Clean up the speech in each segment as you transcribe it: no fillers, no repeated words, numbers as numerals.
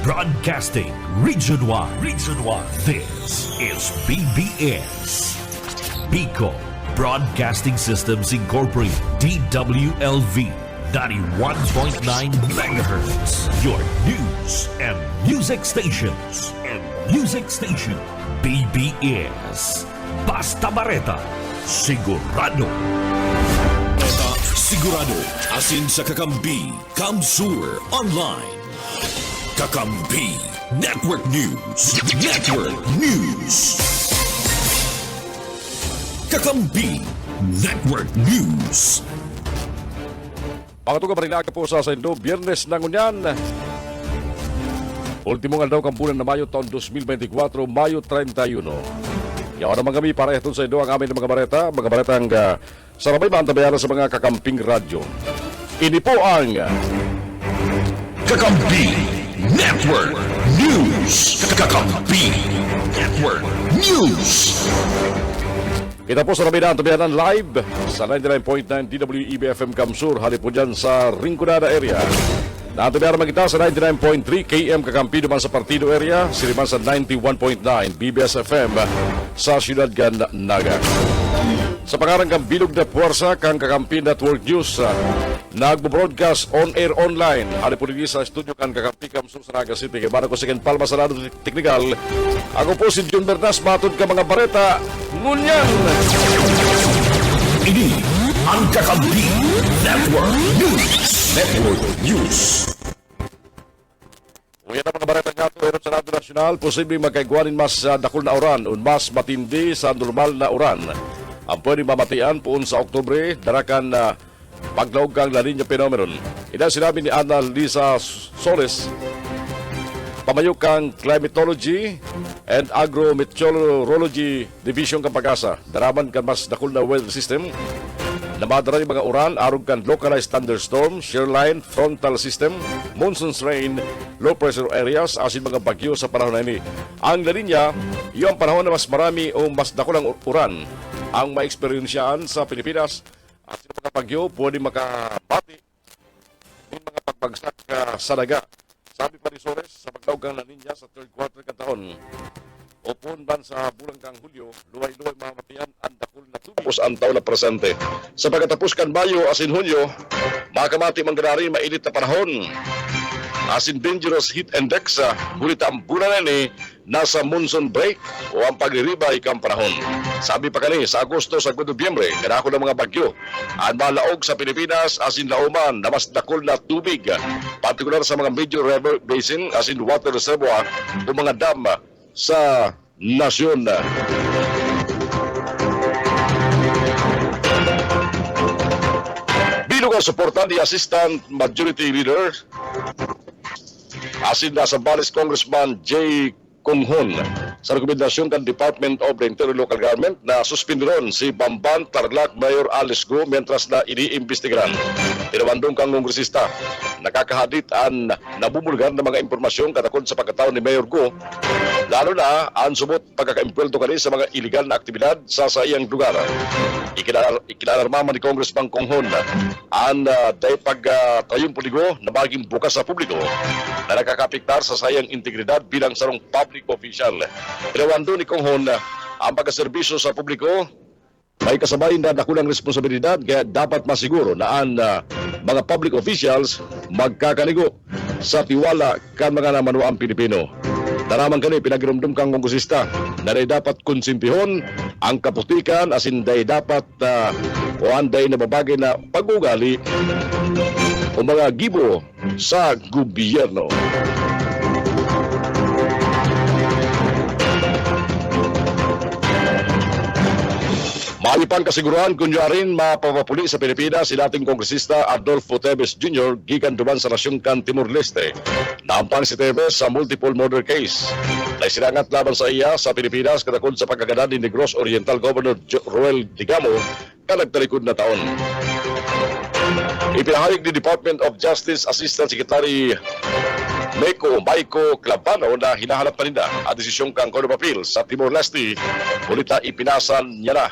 Broadcasting Region 1. Region 1. This is BBS. Bicol Broadcasting Systems Incorporated. DWLV 91.9 megahertz. Your news and music stations. BBS. Basta Bareta. Sigurado. Sigurado, asin sa Kakampi, Kamsur Online. Kakampi Network News. Kakampi Network News. Pangatong kabarinaga po sa Indo, Biyernes ng Unyan. Ultimong aldaw kampunan na Mayo taon 2024, Mayo 31. Yaw naman kami para ito sa Indo ang amin ng mga baretang sarabay maantabayaran sa mga kakamping radyo. Ini po ang Kakampi Network News. Kakampi Network News. Kita po sa Rabina Antabayanan live sa 99.9 DWEB-FM Kamsur, halip po dyan sa Rinconada area. Naantabayaran man kita sa 99.3 KM Kakampi duman sa Partido area, siriman sa 91.9 BBS-FM sa Siyudad Naga. Sa pangarang kang bilog na puwersa kang Kakampi Network News, nagbo-broadcast on-air online. Halip po rin sa studio kang Kakampi Kamsur sa Naga City. Kaya ko sa Palma sa Lado Teknikal. Ako po si John Bernas, matod ka mga bareta. Ngunyan! Ini ang Kakampi Network News. Uyan na mga bareta nga ito, meron sa Lado Nasyonal, posibleng magkaigwanin mas dakol na uran, mas matindi sa normal na uran. Ang pwedeng mamatian poon sa Oktubre, darakan na paglaog kang La Niña phenomenon. Ina sinabi ni Ana Lisa Soles, pamayok kang Climatology and Agrometeorology Division kang Pag-asa. Daraman kan mas dakol na weather system na madara yung mga uran, arog kan localized thunderstorm, shearline, frontal system, monsoon's rain, low pressure areas, asin mga bagyo sa panahon na ini. Ang La Niña, yung panahon na mas marami o mas dakulang uran ang ma-experiencyan sa Pilipinas at sila mga bagyo pwede makabati ng mga pagbagsak sa daga. Sabi pa ni Sores sa paglaog kang La Niña sa third quarter ka taon. Upon ban sa bulang kang Hulyo, luway-luway mamatian ang dakol na tubig. Tapos ang taon na presente. Sa pagkatapos kan Mayo asin Hunyo, makamati mangganarin mainit na panahon. Asin dangerous heat index, ngunit ang bulan na nasa monsoon break o ang pagliribay kang panahon. Sabi pa kani sa Agosto sa Nobyembre, kanako ng mga bagyo ang malaog sa Pilipinas asin lauman na mas dakol na tubig, partikular sa mga major river basin asin water reservoir o mga dam sa nasyon. Bilog ang suporta ni Assistant Majority Leader asin na sa Bales Congressman J. Kunghon sa rekomendasyon kan Department of the Interior Local Government na suspindiron si Bamban Tarlac Mayor Alice Go mientras na iniimbestigaran. Tinawandong kang kongresista, nakakahadit ang nabumulgar na mga impormasyon katakot sa pagkataon ni Mayor Go, lalo na ang subot pagkakaimpwelto kani sa mga iligal na aktibidad sa iyang lugar. Ikinalarma ni Congressman Kunghon ang day pagtayong puligo na maging bukas sa publiko na nakakapiktar sa sayang integridad bilang sarong public official. Pinawando ni Kunghon ang pagkaserbisyo sa publiko may kasabay na dakulang responsibilidad kaya dapat masiguro na ang mga public officials magkakanigo sa tiwala kan mga namanuang Pilipino. Daramang kani pinagirumdum kang kongresista na dapat konsimpihon ang kaputikan asin dapat o anday na babagay na pag-ugali o mga gibo sa gobyerno. Maalipan kasiguruhan kunyarin mapapapuli sa Pilipinas si dating kongresista Adolfo Teves Jr. gikan duman sa Nasyong kan Timor-Leste. Naampan si Teves sa multiple murder case. Naisirangat laban sa iya sa Pilipinas katakod sa pagkagana ni Negros Oriental Governor Roel Digamo na nagtalikod na taon. Ipinahayag ni Department of Justice Assistant Secretary Maiko Clabano na hinahanap pa nila ang desisyong kang Court of Appeal sa Timor-Leste. Ulita ipinasan niya na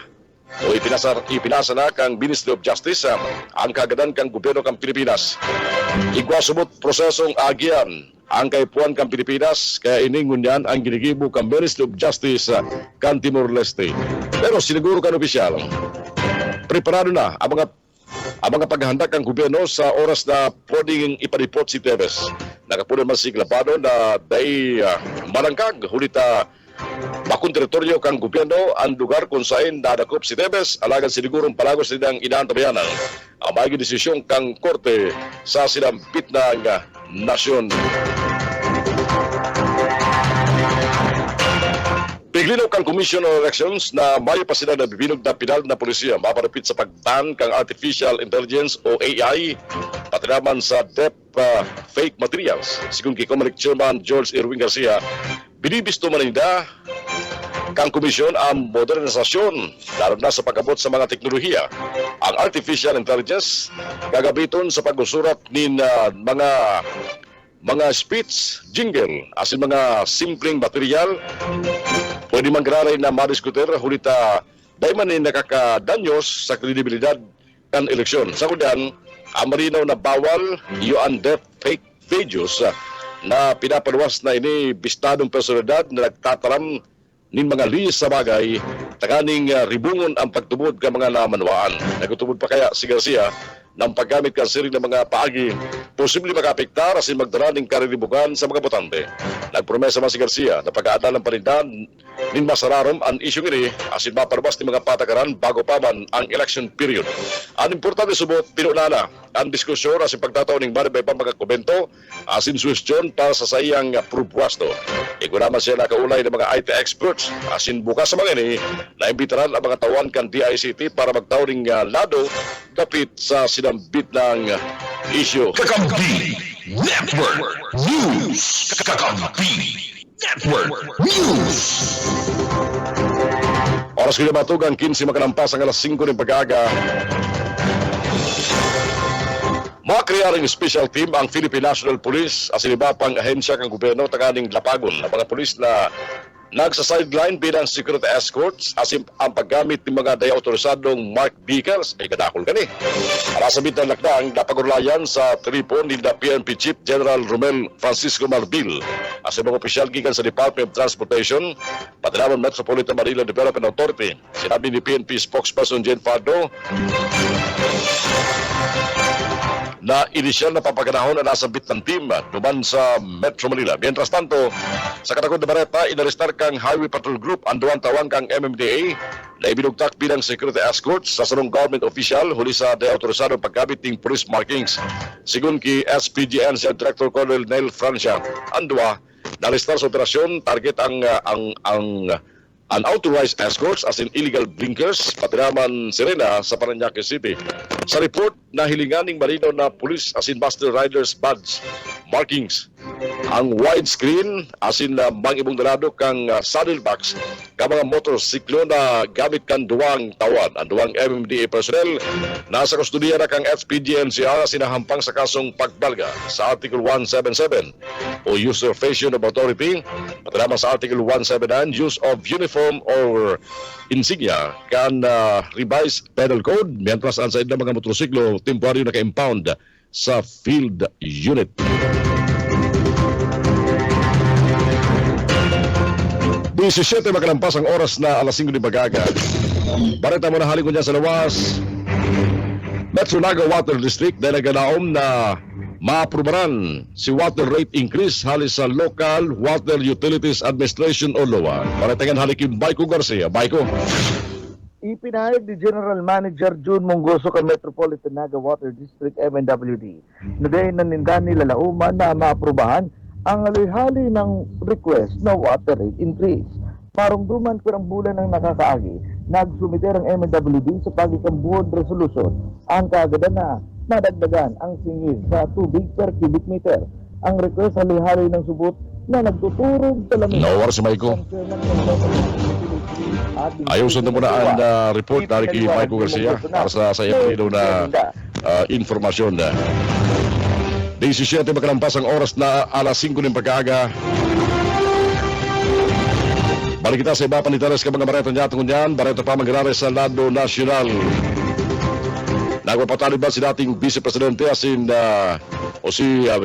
o ipinasa na kang Ministry of Justice ang kagadan kang gobyerno kang Pilipinas. Igwasubot prosesong agyan ang kaipuan kang Pilipinas, kaya iningon yan ang ginigibo kang Ministry of Justice kan Timor-Leste. Pero siniguro kan opisyal, preparado na ang mga paghahanda kang gobyerno sa oras na pwedeng ipareport si Tevez. Nakapunan man si Glapado na dahil malangkag, hulita bakong teritoryo kang gobyerno ang lugar kung saan dadakop si Tevez, alagan sinigurong palagos nilang inaantabayanan ang magiging desisyon kang korte sa sinampit ng nasyon. Piglinaw kang Commission on Elections na mayo pa sila nabibinog na pinal na polisiya maparapit sa pagban kang Artificial Intelligence o AI pati naman sa fake materials. Sigun kay Comelec Chairman George Irwin Garcia, binibisto man nila kang komisyon ang modernisasyon lalo na sa pag-abot sa mga teknolohiya. Ang Artificial Intelligence gagabiton sa pag-usurat nin mga speech, jingle, asin mga simpleng material, pwede manggraray na madiskuter, hulita, dahil man nakakadanyos sa kredibilidad ng eleksyon. Sa kudan, ang marinaw na bawal, yung fake videos na pinapaluwas na ini bistadong personalidad na nagtataram nin mga lihis sa bagay, taganing ribungon ang pagtubod ka mga namanwaan. Nagtubod pa kaya si Garcia ng paggamit ka siri ng mga paagi, posible makapektar asin magdala ng karilibugan sa mga botante. Nagpromesa man si Garcia na pag-aadalang parindan nin masararom ang isyong ini asin maparabas ng mga patakaran bago pa man ang election period. Ang importante subot, pinunana ang diskusyon asin pagtataw ng maribay pa mga komento asin suwestyon para sa sayang propwasto. Igunaman siya nakaulay ng mga IT experts asin bukas sa mga ini na imbitaran ang mga tawan kan DICT para magtaw ng lado kapit sa sinambit ng isyo. Kakampi Network News. Kakampi Network News. Oras ko na matugang 15 makalampas ang alas 5 ng pag-aga. Makrearing special team ang Philippine National Police as iba pang ahensya ng gobyerno taganing Lapagon. Ang mga pulis na nagsa-sideline bilang security escorts as ang paggamit ng mga day-autorisadong marked vehicles ay kadakol kani. Para sa bitang lakdang napagulayan sa tripon ni PNP Chief General Romel Francisco Marbil as mga opisyal gikan sa Department of Transportation, pati naman Metropolitan Manila Development Authority. Sinabi ni PNP spokesperson Jen Fardo na inisyal na papaganahon na nasa bit ng team duman sa Metro Manila. Mientras tanto, sa Katagod na Bareta, inarestar kang Highway Patrol Group ang duwang tawang kang MMDA na ibinugtak bilang security escorts sa sarong government official huli sa de-autorizado pagkabit ng police markings. Sigun ki SPGN si Director Colonel Neil Francia, ang duwa, narestar sa operasyon, target ang unauthorized escorts as in illegal blinkers, pati naman sirena sa Parañaque City. Sa report, nahilingan ng marino na police as in Buster Riders badge markings. Ang widescreen as in mga ibong dalado kang saddlebags ka mga motorsiklo na gamit kan duwang tawan. Ang duwang MMDA personnel nasa kustudiya na kang SPG-NCR sinahampang sa kasong pagbalga sa Article 177 o usurpation of authority, pati naman sa Article 179 use of uniform or insignia kan revised penal code, mientras ang side ng mga motorsiklo temporary naka-impound sa field unit. Siyete makalampas ang oras na alas 5 ng pag-aga. Barita mo na halin ko dyan sa lawas. Metro Naga Water District dahil naganaom na maaprubaran si water rate increase halis sa Local Water Utilities Administration o LOA. Baritangan halikin Baiko Garcia. Baiko. Ipinahayag ni General Manager June Mongoso kay Metropolitan Naga Water District MNWD na dahil nanindan nila lauman na maaprubahan ang hali-hali ng request na water rate increase. Marumduman ko ng bulan ng nakakaagi, nagsumiter ang MNWD sa pagikang board resolution ang kaagadan na nadagdagan ang singil sa tubig per cubic meter. Ang request hali-hali ng subot na nagtuturog sa lamin. Nawar si Maiko. Ayusin na muna ang report dari kay Maiko Garcia para sa iyo na informasyon na 17 makalampas ang oras na alas 5 ng pag-aaga. Balik kita sa iba panitalas ka mga bareto niya tungkol yan. Bareto pa magrare sa lado nasyonal. Nagpapatali ba si dating Vice Presidente asin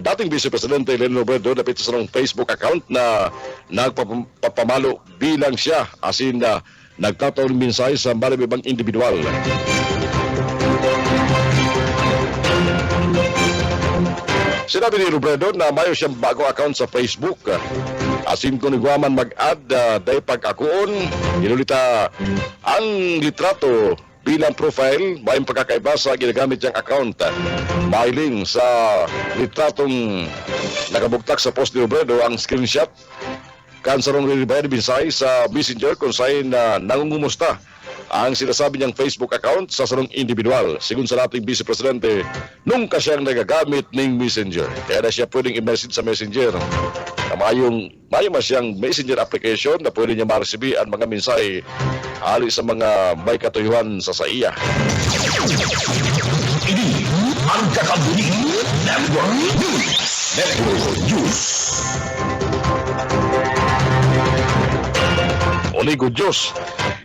dating Vice Presidente Leni Robredo dapit sa sarong Facebook account na nagpapamalo bilang siya asin nagtataon minsay sa maribang individual. Sinabi ni Robredo na mayo siyang bagong account sa Facebook. Asin ko nagwaman mag-add dahil pag-akuon, inulita ang litrato bilang profile, may pagkakaiba sa ginagamit niyang account. Mailing sa litratong nakabugtak sa post ni Robredo ang screenshot kansarong rinibay ni Binsay sa Messenger kung saan nangungumusta ang sinasabi niyang Facebook account sa sarong individual. Sigun sa dating Vice Presidente, nung siyang nagagamit ng Messenger. Kaya na siya pwedeng i-message sa Messenger. Mayo siyang Messenger application na pwede niya ma-receive ang mga minsay ali sa mga may katuyuhan sa iya. Ini ang Kakabuni Network News. Network News. Uli good news.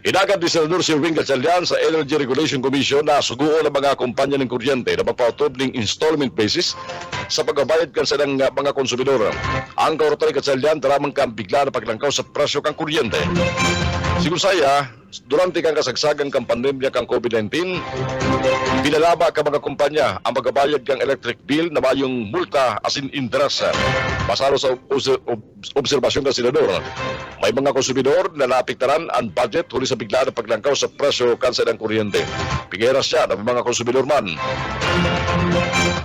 Inagad ni Senador Sirwin Gatchalian sa Energy Regulation Commission na suguo ng mga kumpanya ng kuryente na magpautob ng installment basis sa pagbabayad kan sa mga konsumidor. Ang kaurotan ni Gatchalian daramang kang bigla na paglangkaw sa presyo kang kuryente. Siguro saya, durante kang kasagsagang kang pandemya kang COVID-19, pinalaba ka mga kumpanya ang magbabayad kang electric bill na mayong multa asin interest. Pasalo sa obserbasyon ng Senador, may mga konsumidor na naapektaran ang budget huli sa bigla na paglangkaw sa presyo kansa ng kuryente. Pigeras siya ng mga konsumidor man.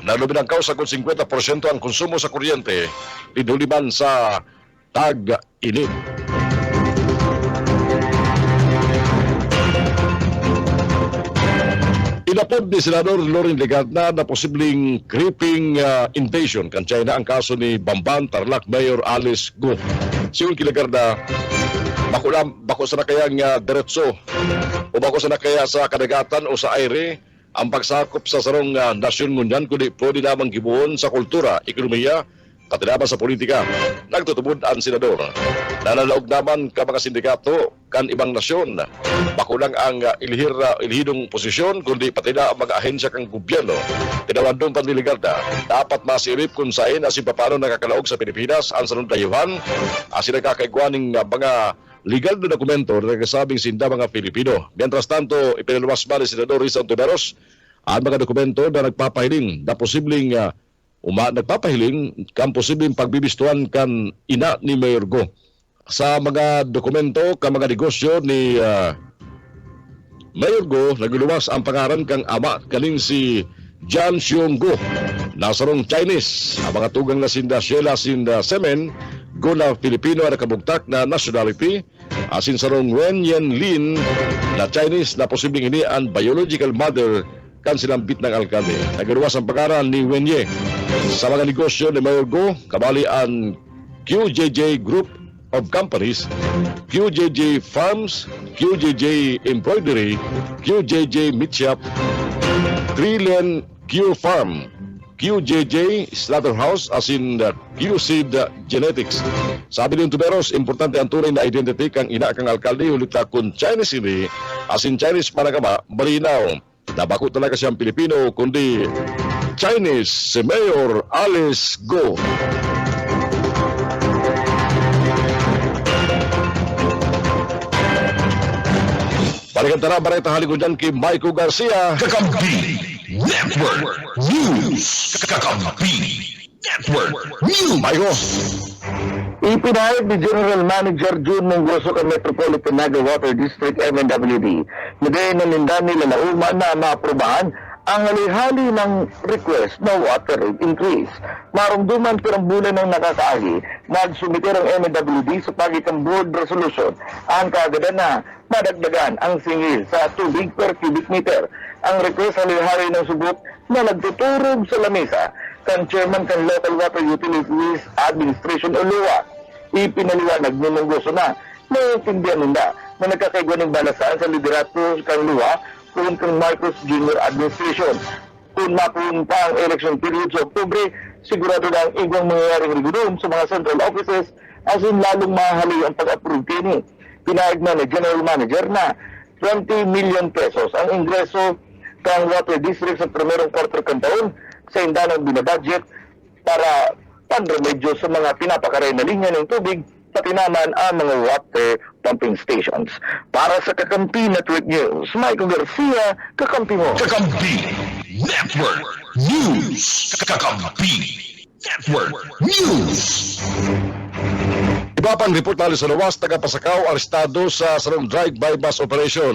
Naluminangkaw sa kung 50% ang konsumo sa kuryente, linuliman sa tag-init. Inapod ni Senador Loren Legarda na posibleng creeping invasion kan China ang kaso ni Bamban Tarlac Mayor Alice Go. Siyon kay Legarda, bako sa na kaya nga diretso o bako sa na kaya sa kadagatan o sa aire ang pagsakop sa sarong nasyon ngunyan kundi pwede lamang gibuon sa kultura, ekonomiya, katinaban sa politika. Nagtutubod ang senador. Nanalaog naman ka mga sindikato kan ibang nasyon. Bako lang ang ilihidong posisyon kundi pati na ang mga ahensya kang gobyerno. Tinawandong panliligarda, dapat masilip kung saan asin paano nakakalaog sa Pilipinas ang sanong dayuhan asin nakakaigwa ng mga legal na dokumento na nagsabing sinda mga Pilipino. Mientras tanto, ipinaluwas ba ni Senador Risa Ontiveros ang mga dokumento na nagpapahiling na posibleng nagpapahiling kan posibleng pagbibistuhan kan ina ni Mayor Go sa mga dokumento kan mga negosyo ni Mayor Go. Nagluwas ang pangaran kang ama kaning si John Xiong Go na sarong Chinese. Ang mga tugang na sinda Sheila Sinda Semen Go na Filipino na nakabugtak na nationality asin sarong Wen Yen Lin na Chinese na posibleng ini ang biological mother kan silang bit ng alkalde. Nagluwas ang pangaran ni Wen Ye sa mga negosyo ni Mayor Go, kabali ang QJJ Group of Companies, QJJ Farms, QJJ Embroidery, QJJ Meat Shop, Trillion Q Farm, QJJ Slaughterhouse as in QSeed Genetics. Sabi ni Tuberos, importante ang tunay na identity kang ina kang alkalde hulita kung Chinese ini as in Chinese panagama, malinaw na bako talaga siyang Pilipino kundi Chinese si Mayor Alice Go. Balikan tara, bareta haligo dyan kay Maiko Garcia. Kakampi Network News. Kakampi Network News. Maiko. Ipinahid ni General Manager June Monggoso ng Metropolitan Naga Water District MNWD na gayon na nindan nila lauman na maaprubahan ang hali-hali ng request na water rate increase. Marumduman pirang bulan ng nakakaagi, nagsumite ang MNWD sa pagitang board resolution ang kaagadan na madagdagan ang singil sa tubig per cubic meter. Ang request hali-hali ng subok na nagtuturog sa lamesa kan Chairman kan Local Water Utilities Administration o LUA. Ipinaliwanag ni Monggoso na naiintindihan nila na nagkakaigwa ng balasaan sa liderato kan LUA kung kang Marcos Jr. Administration. Kung mapunta ang election period sa Oktubre, sigurado na ang igwang mangyayaring rigudum sa mga central offices as in lalong mahali ang pag-approve kini. Pinahig na ni General Manager na 20 million pesos ang ingreso kang water district sa primerong quarter kang taon sa indanang binabudget para panremedyo sa mga pinapakaray na linya ng tubig pati naman ang mga water pumping stations. Para sa Kakampi Network News, Michael Garcia, Kakampi mo. Kakampi Network News. Kakampi Network News. Iba pang report natin sa Lawas, taga-Pasakaw, arestado sa sarong drive-by bus operation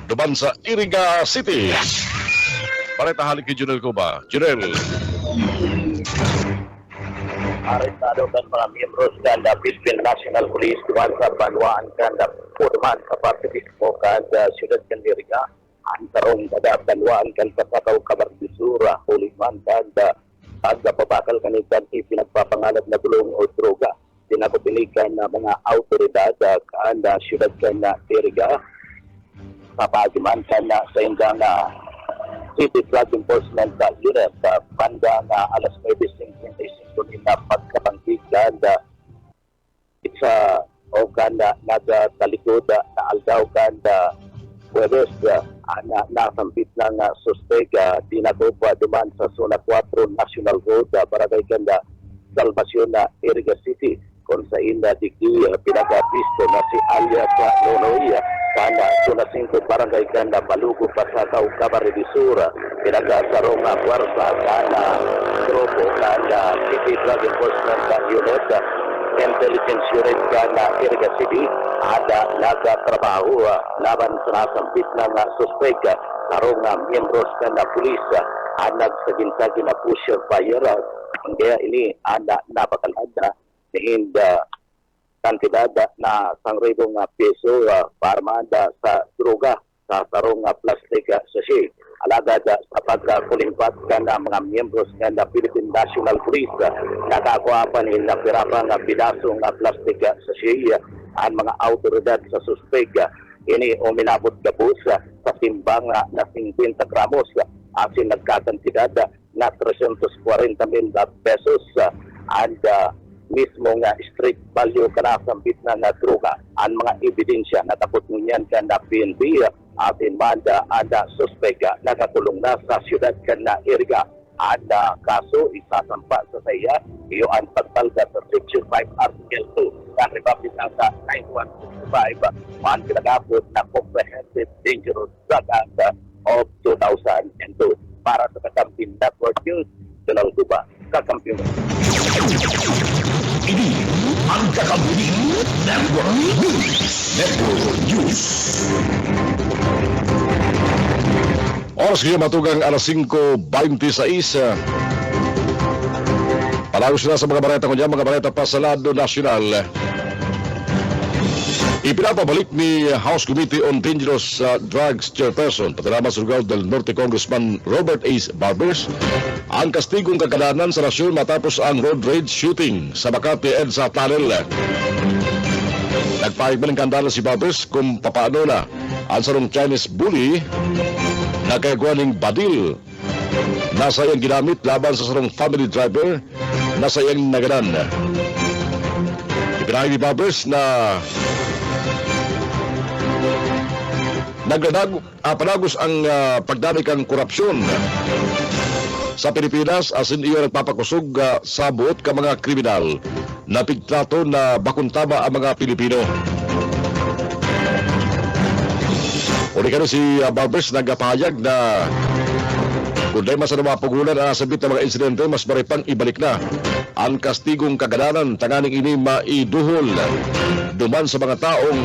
duman sa Iriga City. Pareta halik kay Junel Cuba. Junel. Arestado kan mga miyembros kan da Philippine National Police duman sa Banwaan kan da Purman sa Pasifismo kan da Siyudad Candiriga ang tarong kada Banwaan kan Pasakaw Kabardisura Huliman kan da pabakal kanitan ipinagpapangalap na gulong o droga pinakupilikan na mga autoridad kan da Siyudad Candiriga papagiman kan na sa indang City Drug Enforcement Unit bandang alas 9:55 na pagkapanggigan sa o kanda nagtalikod na aldaw kanda Huwebes nasampit ng suspek dinagopa duman sa Zona 4 National Road barangay kanda Salvacion na Iriga City kung sa inda digdi pinagapisto na si alias Nonoy kana Zona 5 barangay kanda Malugo Pasakaw Cabarredisura pinagasarong kwarsa kana grupo kana City Drug Enforcement Unit Intelligence Unit kana Iriga City ada nagatrabaho laban sa nasampit ng suspek karong miyembros kana pulis nagsagin-sagin na pusher fire kaya ini ada napakalada hinda kantidad na sangribong peso para manda sa droga sa sarong plastic sachet. Alagad sa pagkulimpat ka ng mga miyembros ng Philippine National Police nakakuha pa nila pirapang pidasong plastic sachet ang mga autoridad sa suspek. Ini uminabot gabos sa timbang na 50 gramos asin nagkakantidad na 340,000 pesos and mismo nga street value kanasambit na droga ang mga ebidensya na tapos ngunyan ka na PNP atin manda ada suspek nakakulong na sa siyudad ka na Iriga ada kaso isasampa sa saya iyo ang pagtalga sa Section 5 Article 2 ng Republic Act 9165 man kinagapot na Comprehensive Dangerous Drug Act of 2002 para sa Kakampi Network News Junel Cuba, Kakampi mo. Ini ang Kakampi Network News. Network News. Oras kaya matugang alas 5:26. Palagos na sa mga bareta ko niya, mga bareta pa sa Lado Nacional. Ipinapabalik ni House Committee on Dangerous Drugs Chairperson, Patilama Surigao del Norte Congressman Robert A. Barbers, ang kastigong kagalanan sa nasyon matapos ang road rage shooting sa Makati EDSA Tunnel. Nagpahig ba ng kandala si Barbers kung papaano na ang sarong Chinese bully na kayagwaning Badil nasa iyang ginamit laban sa sarong family driver nasa iyang naganan. Ipinahig ni Barbers na panagos ang pagdami kang korupsyon sa Pilipinas asin iyo nagpapakusog sa buot ka mga kriminal na pigtrato na bakuntaba ang mga Pilipino. Uli ka si Barbers nagpahayag na kung dahil masanama pagulan na sabit ng mga insidente, mas maripang ibalik na ang kastigong kagalanan tanganing ini maiduhol duman sa mga taong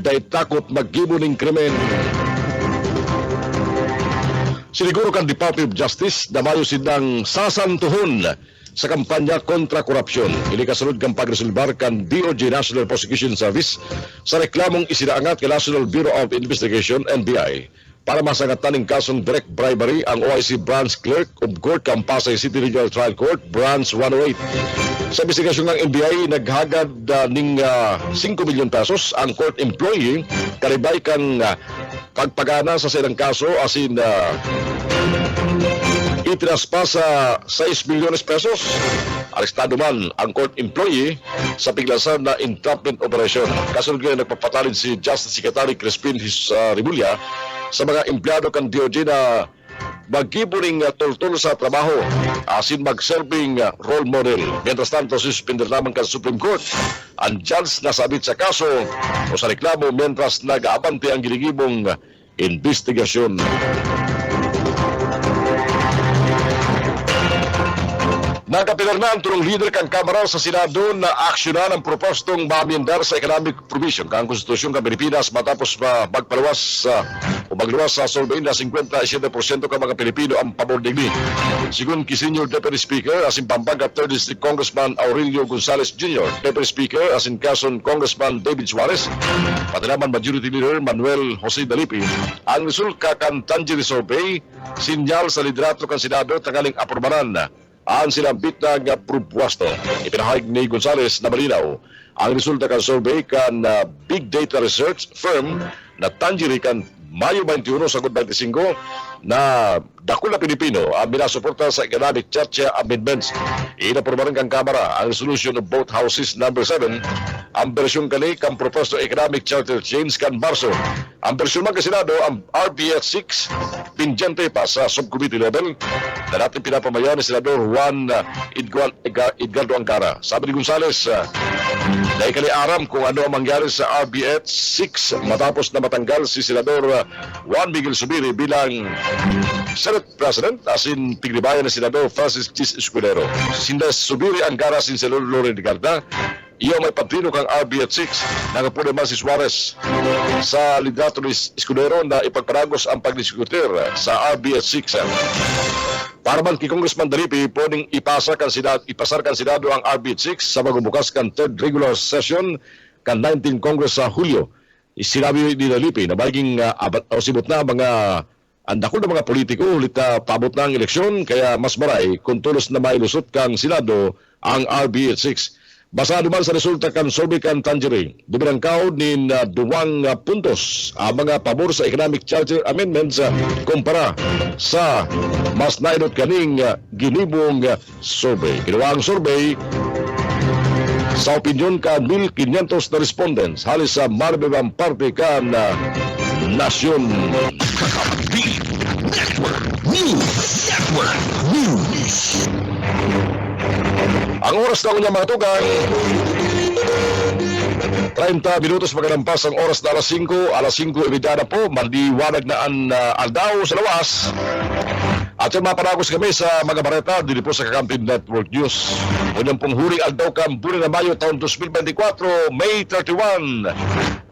dahil takot maggibo ng krimen. Siniguro kan Department of Justice na mayo silang sasantuhon sa kampanya kontra korupsyon. Ini kasunod kang pagresolbar kan DOJ National Prosecution Service sa reklamong isinaangat kay National Bureau of Investigation NBI para masangatan ng kasong direct bribery ang OIC Branch Clerk of Court kang Pasay City Regional Trial Court Branch 108. Sa investigasyon ng NBI, naghagad ng 5 milyon pesos ang court employee karibay kang pagpagana sa silang kaso asin itinaspa sa 6 milyones pesos. Arestado man ang court employee sa piglasan na entrapment operation. Kasunod ngayon nagpapatalin si Justice Secretary Crispin Rimulya sa mga empleyado kan DOJ na magkiburing tultul sa trabaho asin mag-serving role model. Mientras tanto, suspender naman kan Supreme Court ang judge na sabit sa kaso o sa reklamo mientras nag-aabante ang ginigibong investigasyon. Nakapilar na ang tulong leader kang Kamara sa Senado na aksyonan ang propostong maamyendar sa economic provision kang konstitusyon ng Pilipinas matapos magluwas sa survey na 57% ka mga Pilipino ang pabor digni. Sigun ki Senior Deputy Speaker asin Pampanga 3rd District Congressman Aurelio Gonzales Jr., Deputy Speaker asin Quezon Congressman David Suarez, pati naman Majority Leader Manuel Jose Dalipi, ang resulta kan Tangier survey sinyal sa liderato kan Senado tanggaling aprobaran ang silambit ng propwasto. Ipinahayag ni Gonzales na malinaw ang resulta kan survey kan big data research firm na Tangier kan Mayo 21 sagot 25 na dakula Pilipino ang minasuporta sa economic charter amendments. Inaprobaran kang Kamara ang resolution of both houses number 7 ang bersyon kani kang proposed economic charter change kan Marso. Ang bersyon man Senado ang RBS 6 pinjente pa sa subcommittee level na natin pinapamayan ni Senador Juan Edgardo Angara. Sabi ni Gonzales, dahil kani-aram kung ano ang mangyari sa RBS 6 matapos na matanggal si Senador Juan Miguel Zubiri bilang Senate President asin pigribayan ni Senador Francis Chis Escudero. Sinda Zubiri Angara sin Senador Loren Garda, iyo may patrino kang RBS 6 nagapuna man si Suarez sa liderato ni Escudero na ipagparagos ang pagdiskutir sa RBS 6. Para man kay Congressman Dalipi, pwedeng ipasar kan Senado ang RBS 6 sa magbubukas kan 3rd regular session kan 19 Congress sa Hulyo. Sinabi ni Dalipi na maging sibot na mga andakol na mga politiko ulit paabot na ang eleksyon kaya mas maray kung tulos na mailusot kang Senado ang RBS 6. Basado man sa resulta kan survey kan Tangier, dumirangkaw ni duwang puntos ang mga pabor sa economic charter amendments kumpara sa mas nainot kaning ginibong survey. Ginawa ang survey sa opinyon kan 1,500 na respondents halos sa marbibang parte kan nasyon. Kakampi Network News. Network News. Ang oras na kanyang mga tugay 30 minutos magalampas ang oras na alas 5 ibigada po, maliwanag na ang aldaw sa lawas. At yung mapanagos kami sa mga bareta dito po sa Kakampi Network News. Unyang pong huring aldaw kan bulan na Mayo taon 2024, May 31,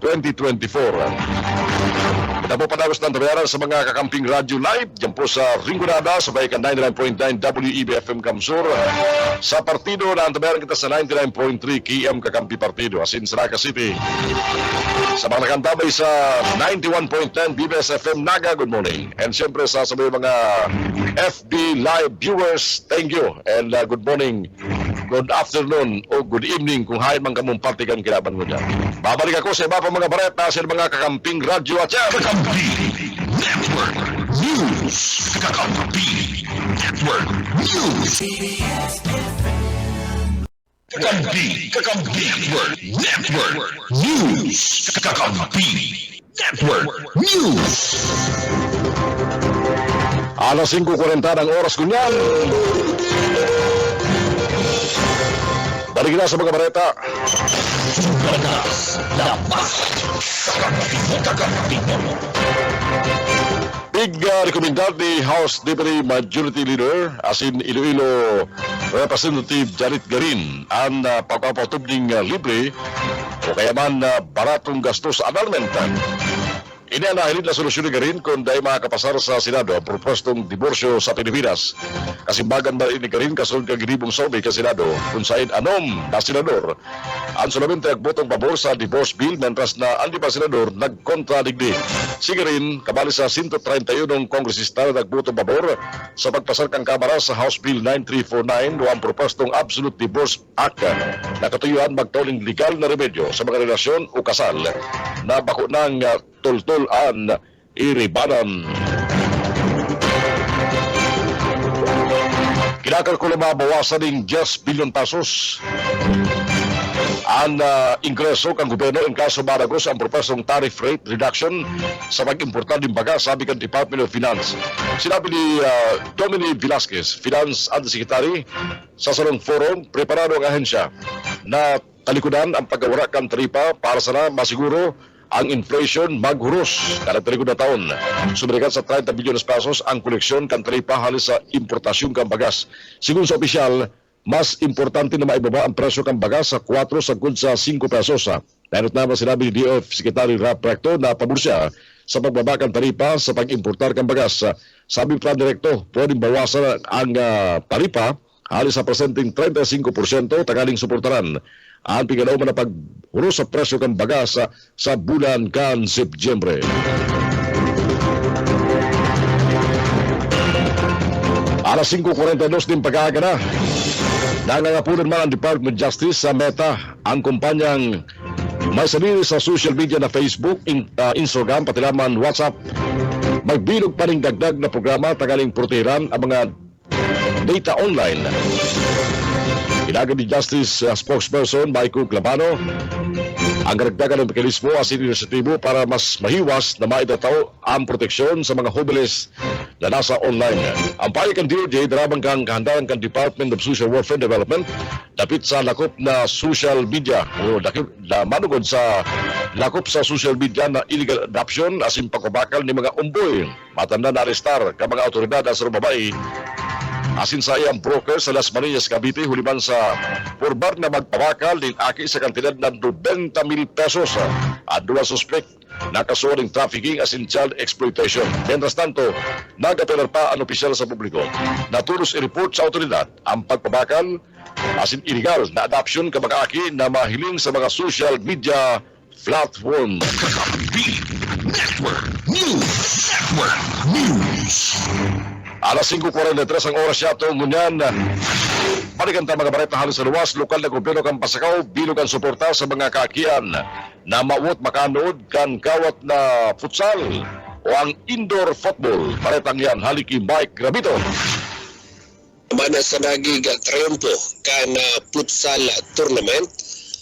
2024. Ito po panagos ng tabayaran sa mga Kakamping Radio Live dyan po sa Rinconada sa bayan 99.9 WEB-FM Kamsur. Sa partido na ang tabayaran kita sa 99.3 KM Kakampi Partido asin Saraca City. Sa mga nakantabay sa 91.9 BBS-FM Naga, good morning. And siyempre sa sabay mga FB Live viewers, thank you. And good morning, good afternoon o good evening kung hain man kamong partikan kilaban mo dyan. Babalik ako sa iba pa mga bareta sa mga Kakamping Radio at yan. Kakampi Network News. Kakampi Network News. Kakampi Network News. Kakampi Network News. Alas 5:40 ang oras kunyan. Balik na sa mga bareta. Batas Lapas. Kakampi. Big rekomendad ni House Deputy Majority Leader asin Iloilo Representative Janet Garin ang pagpapatubning libre o kaya man baratong gastos annulment. Inanahilid na solusyon ni Garin kung dahil makakapasar sa Senado ang propostong diborsyo sa Pilipinas. Kasimbagan ba ni Garin kasunod kang ginibong survey ka Senado kung saan anom na senador ang solamente agbotong pabor sa divorce bill mentras na ang di pa senador nagkontradigdi. Si Garin kabali sa 131 kongresista na nagbotong pabor sa pagpasar kang Kamara sa House Bill 9349 o ang propostong Absolute Divorce Act na katuyuan magtauling legal na remedyo sa mga relasyon o kasal na bako ng tultulan iribanan. Kinakal ko na mabawasan ng 10 bilyon pesos ang ingreso kang gobyerno in kaso maragos ang propesong tariff rate reduction sa pag-importar ng bagas, sabi kan Department of Finance. Sinabi ni Dominic Velasquez, Finance Undersecretary, sa Salong Forum, preparado ang ahensya na talikudan ang pagkawara kan taripa para sana masiguro ang inflation maghuros kada talikod na taon. Sumirikat sa 30 bilyones pesos ang koleksyon kan taripa halis sa importasyon kan bagas. Sigun sa opisyal, mas importante na maibaba ang presyo ng bagas sa 4 sagud sa 5 pesos. Dahil naman sinabi ni DOF Secretary Rap Recto na pabor siya sa pagbaba ng taripa sa pag-importar ng bagas. Sabi Plan Directo, pwedeng bawasan ang taripa halis sa presenteng 35% tanggaling suportaran ang pingalauman na paghuros sa presyo ng bagas sa bulan kan Setyembre. Alas 5:42 din pag-aaga na. Nangangapunan man ang Department of Justice sa Meta, ang kumpanyang may sarili sa social media na Facebook, Instagram, pati naman WhatsApp. Magbilog pa rin dagdag na programa tanggaling protehiran ang mga data online. Inagad ni Justice spokesperson Michael Clabano ang karagdagan ng mekanismo asin inisyatibo para mas mahiwas na maitataw ang proteksyon sa mga homeless na nasa online. Ang payagan DOJ, darabang kang kahandaan kan Department of Social Welfare Development dapit sa lakop na social media o na manugod sa lakop sa social media na illegal adoption asin pagkabakal ni mga umboy. Matanda na arestar ka mga otoridad sa babae asin sa iyang broker sa Las Marinas, Cavite, huliman sa purbar na magpabakal ng aki sa kantidad ng 90,000 pesos at 2 suspect na kasuhan ng trafficking asin child exploitation. Mientras tanto, nag-apelar pa ang opisyal sa publiko. Natulos i-report sa otoridad ang pagpabakal asin illegal na adoption ka mga aki na mahiling sa mga social media platform. Kakampi Network News. Network News. Alas 5:43 ang oras yato ngunyan. Balikan tayo mga bareta halos sa luwas, lokal na gobyerno kang Pasakaw, bilog ang suporta sa mga kaakian na mauot makanood kan kawat na futsal o ang indoor football. Baretang yan, haliki Mike Gravito. Mana sa naging triumpo kan futsal tournament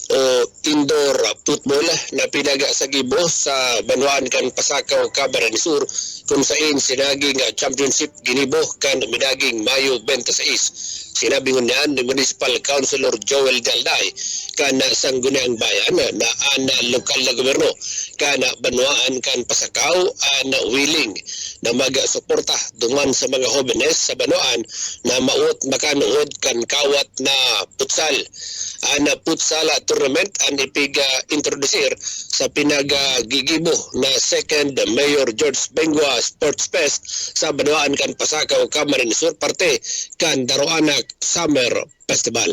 o indoor football na pinaga sa Gibo sa Banwaan kan Pasakaw, Camarines Sur kung saan sinaging championship ginibo kan minaging Mayo 26. Sinabi ko niyan ni Municipal Councilor Joel Dalday kan Sangguniang Bayan na ang lokal na gobyerno kan Banwaan kan Pasakaw na willing na mag-suporta dungan sa mga jóvenes sa Banwaan na mauot makanood kan kawat na futsal. Ang futsal tournament ang ipig-introducer sa pinag-gigibo na second Mayor George Bengua Sports Fest sa Banwaan kan Pasakaw, Camarines Sur, parte kan Daroanak Summer Festival.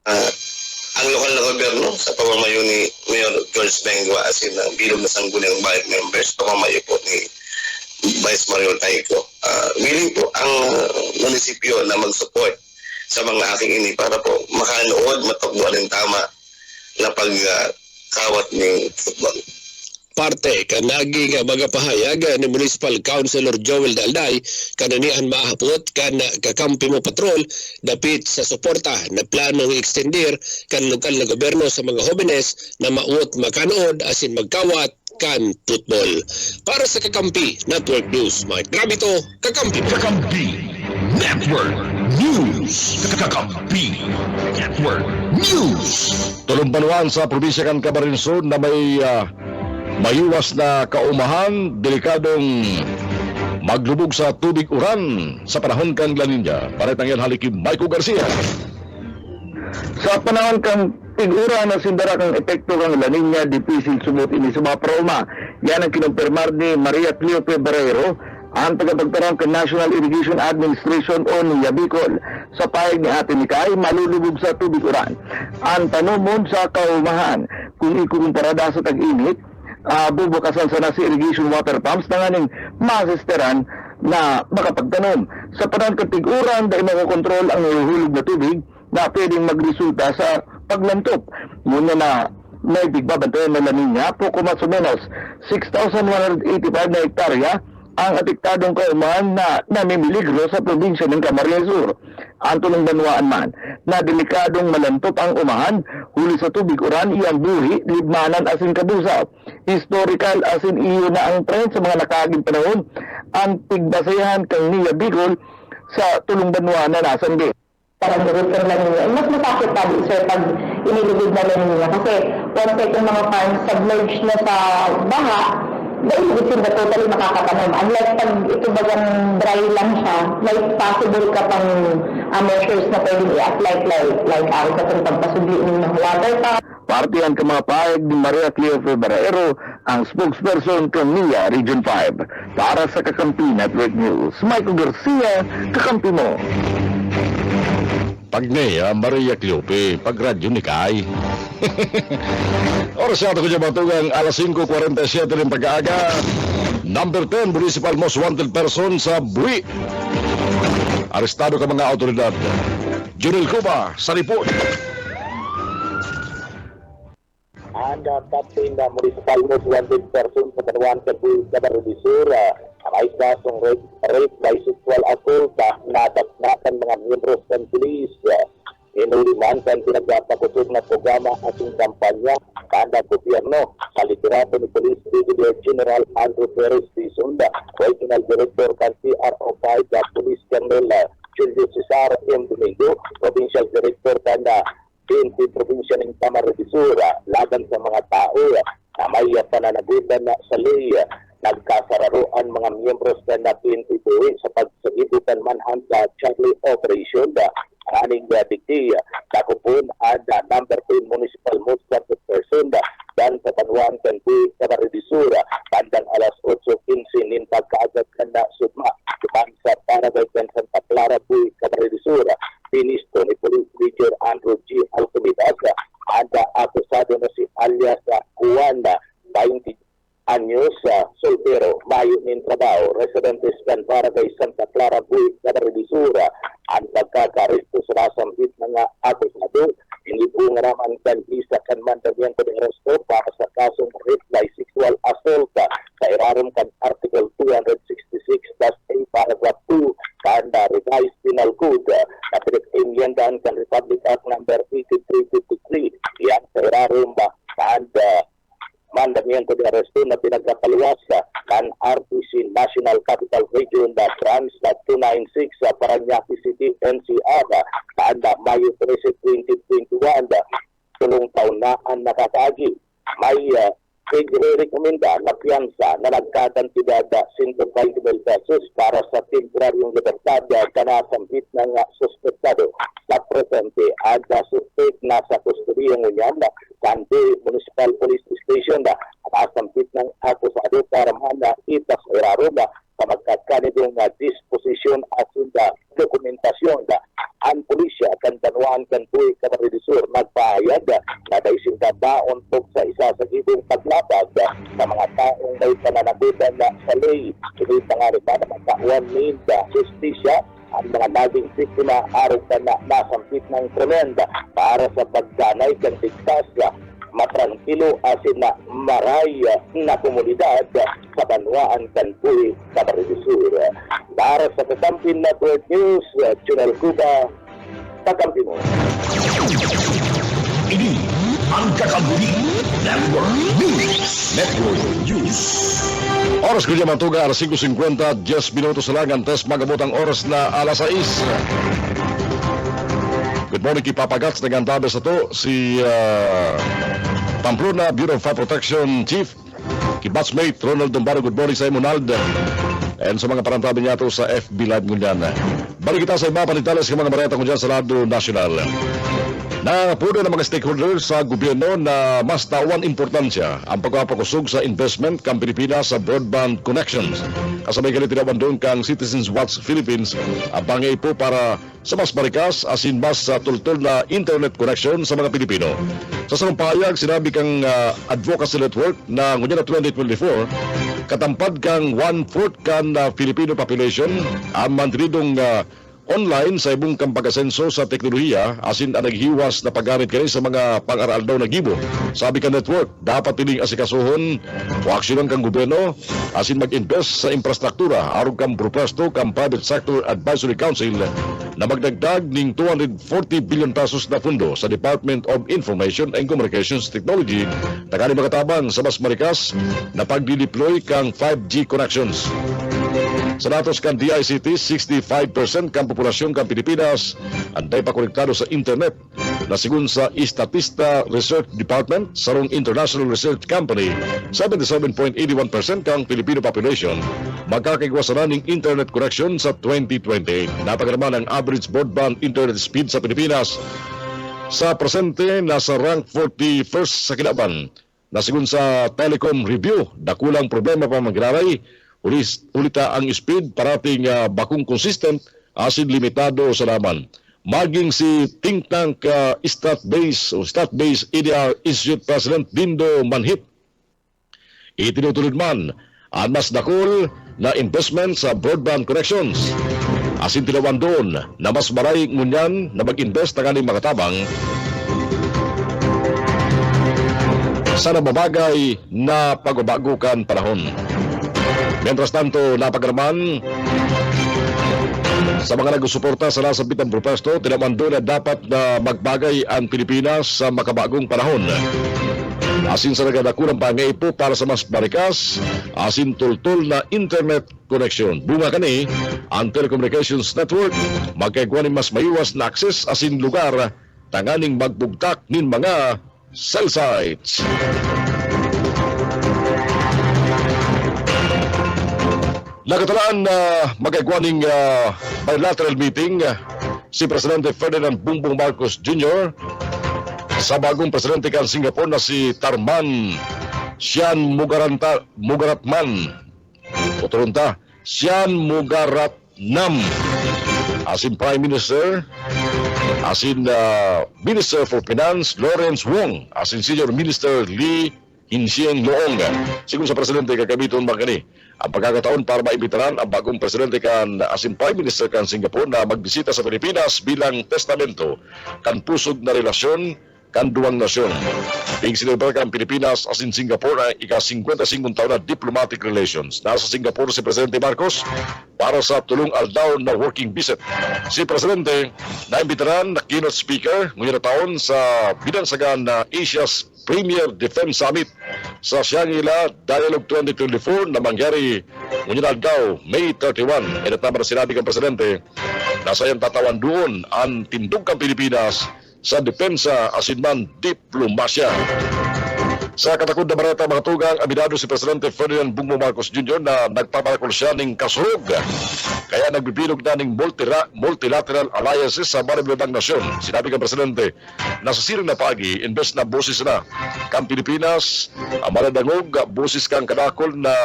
Ang lokal na gobyerno sa pamamayo ni Mayor George Bengua asin ang bilog na Sangguniang Bayan members, pamamayo po ni Vice Mayor Taiko. Willing po ang munisipyo na mag-support sa mga aking ini para po makanood, matakbuhan ng tama na pagkawat ng football. Parte kanaging magapahayag ni Municipal Councilor Joel Dalday kananian mahapot kan kakampi mo patrol dapit sa suporta na planong extender kan lokal na gobyerno sa mga jóvenes na mauot makanood asin magkawat kan football. Para sa Kakampi Network News, Mike Gravito, Kakampi mo. Kakampi Network News. Kakampi Network News. Tulumbanuan sa probinsya kan Camarines Sur na may mayuwas na kaumahan, delikadong maglubog sa tubig uran sa panahon kang La Nina. Paretang yan haliki Michael Garcia. Sa panahon kang tigura na sindara kang epekto kang La Nina, dipisil sumut ini sa mga proma. Yan ang kinumpirmar ni Maria Cleope Barrero, ang tagapagtarang ng National Irrigation Administration o NIA Bicol. Sa pahig ni Ate Mikay, malulubog sa tubig uran. Ang tanumon sa kaumahan, kung ikukumparada sa tag-init, bubukasan sa nasa irrigation water pumps na nganing masisteran na makapagtanom. Sa panahon kang tiguran, dahil makokontrol ang nahuhulog na tubig na pwedeng magresulta sa paglantop. Muna na may bigbabantayan na La Nina, poco mas o menos 6,185 na hektarya ang apektadong kauman na namimiligro sa probinsya ng Camarines Sur. Ang tulong banwaan man na delikadong malantop ang umahan, huli sa tubig uran iyang buhi, libmanan asin kabusa. Historical asin iyo na ang trend sa mga nakaging panahon, ang tigbasayahan kang Nia Bicol sa tulong banwaan na nasan din. Parang director lang niya. Mas masakit pa sir pag inilibig na lang niya. Kasi once itong mga farms submerged na sa baha, dahil isin na totally makakatanom. Unlike pag ito bagang dry lang siya, may possible ka pang measures na pwedeng i-apply like sa itong pagpasubli ng water tank. Partihan ka mga paeg ni Maria Cleo Febrero, ang spokesperson ng NIA Region 5. Para sa Kakampi Network News, Michael Garcia, Kakampi mo. Pag niya, Maria Cleope, pag radyo ni Kai. Oras yata ko dyan matugang alas 5:47 ng pag-aaga. Number 10, Municipal Most Wanted Person sa Bui. Arestado ka mga autoridad. Junel Cuba, sa report. And Captain Municipal Most Wanted Person sa Banwan Camarines Sur, ay kasong rape by sexual assault na natapnakan mga miyembros ng pulis. Inuliman kan pinagpapakusog na programa ating kampanya kanda gobyerno sa liderato ni Police Brigadier General Andrew Perez D. Sunda, Regional Director kan PRO5 Police Colonel Julio Cesar M. Domingo, Provincial Director kan PNP Provincia ng Camarines Sur, laban sa mga tao na may pananagutan sa ley. Nagkasararoan mga miyembros na PNP sa pagsagibutan manhunt sa Charlie Operation aning digdi kakupon at number 10 Municipal Most Wanted Person dan sa Banwan Kanpi Camarines Sur bandang alas 8:15 nin pagkaagad kanda sugma depan sa Barangay Santa Clara Puy Camarines Sur pinisto ni Police Major Andrew G. Alcomidas ada akusado na si alias Juan 20 anyos, soltero, mayo ng trabaho, residentes ng Barangay Santa Clara Puy Camarines Sur. Ang pagkakaresto sa nasambit ng akusado, hindi po nga naman kan isa kan mandamiento ng aresto para sa kasong rape by sexual assault sa irarom kan Article 266-A Paragraph 2 kan Revised Penal Code na pinag-imyendahan kan Republic Act number 8353 yan sa irarom kan mandamiento de arresto na pinagkapaluwas kan RTC National Capital Region Trans 296 sa Parañaque City, NCR kaanda Mayo 13, 2021 tulong taon na ang nakakaagi. May i-rekomenda na piyansa na nagkakantidad 120,000 pesos para sa temporaryong libertad kanasambit ng suspektado sa presente at suspect na sa kustodiyang unyan Kanti Municipal Police Station nakasambit ng akusado para man itas eraro sa magkakanidong disposisyon at dokumentasyon. Ang pulisya kan Banwan Kanpuy Camarines Sur nagpahayag na daisin daon po sa isa sa gibong paglabag sa mga taong may pananagutan sa ley. Ito'y pangaripan na magkakuan ni justisya ang mga naging biktima araw na nasampit ng krimen para sa pagdanay kan tigtas matrangkilo asin na maray na komunidad sa Banwaan Kanpuy Camarines Sur. Para sa Kakampi Network News, Junel Cuba, Kakampi mo. Ini ang Kakampi Network News. Network News. Oras ko dyan matuga, alas 5:50, 10 minutos lang ang test magabot ang oras na alas 6. Good morning, kipapagats, nagantabi sa to, si Pamplona Bureau of Fire Protection Chief, kibatsmate Ronald Dumbaro. Good morning sa Monald. And sa mga parantabi niya to sa FB Live ngunyan. Balik kita sa iba panitales ng mga bareta ngunyan sa Lado National. Na puno ng mga stakeholders sa gobyerno na mas tawan importansya ang pagpapakusog sa investment kang Pilipinas sa broadband connections. Kasabay ka tinawan doon kang Citizens Watch Philippines ang bangay po para sa mas marikas asin mas tultol na internet connection sa mga Pilipino. Sa sarong pahayag, sinabi kang advocacy network na ngunyan na 2024, katampad kang 1/4 kan Filipino population ang mantinidong online sa ibong kampagasenso sa teknolohiya asin ang naghiwas na paggamit kini sa mga pang-aral daw na gibo. Sabi ka network, dapat tining asikasuhon o aksyonan kang gobyerno asin mag-invest sa infrastruktura aron kang propresto kang Private Sector Advisory Council na magdagdag ning 240 billion pesos na pundo sa Department of Information and Communications Technology na kani makatabang sa mas marikas na pagdi-deploy kang 5G connections. Sa datos kan DICT, 65% kang populasyon kang Pilipinas anday pa konektado sa internet na sigun sa Statista Research Department sarong International Research Company, 77.81% kang Filipino population magkakaigwasan ning internet connection sa 2028. Napagaraman ang average broadband internet speed sa Pilipinas sa presente nasa rank 41st sa kilaban. Na sigun sa Telecom Review, dakulang problema pa magiraray ulita ang speed parating bakong consistent asin limitado sa laman. Maging si think tank Stat-Based EDR Institute President Dindo Manhit itinutulid man ang mas dakol na investment sa broadband connections. Asin tinawan doon na mas maray ngunyan na mag-invest na kaning makatabang sa nababagay na pagbabago kan panahon. Mientras tanto, napagaraman sa mga nagsusuporta sa nasa bitang protesto, tinaman doon na dapat na magbagay ang Pilipinas sa makabagong panahon. Asin sa nagadakulang pangaipo para sa mas barikas, asin tultul na internet connection. Bunga kani, ang telecommunications network, magkaigwanin mas maiwas na access asin lugar, tanganing magbugtak nin mga cell sites. Nagatalaan na magkaigwaning bilateral meeting si Presidente Ferdinand Bongbong Marcos Jr. sa bagong presidente kan Singapore na si Tharman Shanmugaratnam asin Prime Minister asin Minister for Finance Lawrence Wong asin Senior Minister Lee Hsien Loong. Sigun sa presidente kagamiton magani ang pagkakataon para maimbitaran ang bagong presidente kan asin Prime Minister kan Singapore na magbisita sa Pilipinas bilang testamento kan pusog na relasyon kan duwang nasyon. Ping-sinilbar kan Pilipinas asin Singapore ay ika-55 taon na diplomatic relations. Nasa Singapore si Presidente Marcos para sa tulong aldaw na working visit. Si Presidente naimbitaran na keynote speaker ngayong taon sa binansagan na Asia's Premier Defense Summit sa Shangri-La Dialogue 2024 na mangyari ngayong aldaw May 31. Inatama na sinabi ng Presidente na sayang tatawan doon ang tindog ng Pilipinas sa depensa asinman diplomasya. Sa katakod na barata mga tugang, aminado si Presidente Ferdinand Bongbong Marcos Jr. na nagpaparakol siya ng kasurog. Kaya nagbibilog na ng multilateral alliances sa maribibang nasyon. Sinabi ng Presidente, nasa siring na pagi, imbes na boses na kang Pilipinas, ang maladangog, boses kang kadakol na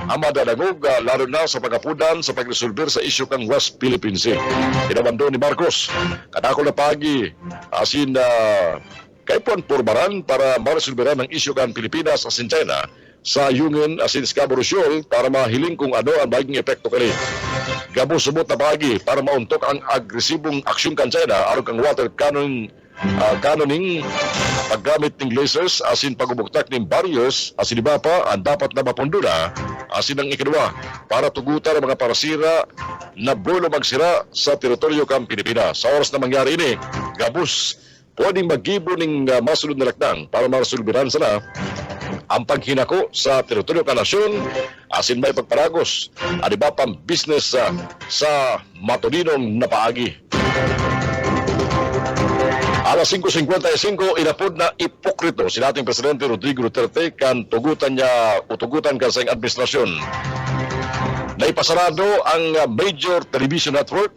ang madadangog, lalo na sa pagkapudan sa pagresolver sa isyu kang West Philippine Sea. Tinabando ni Marcos, kadakol na pagi, asin kay Puan Purbaran para maresolveran ang isyu kan Pilipinas asin China sa Yungin asin Scarborough Shoal para mahiling kung ano ang baging epekto kani. Gabo subot na pagi para mauntok ang agresibong aksyon kan China aron kang water cannoning paggamit ng lasers asin pagubuktak ng barriers asin iba pa ang dapat na mapundura asin ang ikadua para tugutan ang mga parasira na bulo magsira sa teritoryo kan Pilipinas. Sa oras na mangyari ini, gabos pwedeng mag-gibo ng masulod na lakdang para maresolveran sana ang paghinako sa teritoryo ka nasyon asin may pagparagos at iba pang business sa matulinong na paagi. Alas 5:55, inapod na ipokrito si dating Presidente Rodrigo Duterte kan tugutan ka sa administrasyon. Naipasarado ang major television network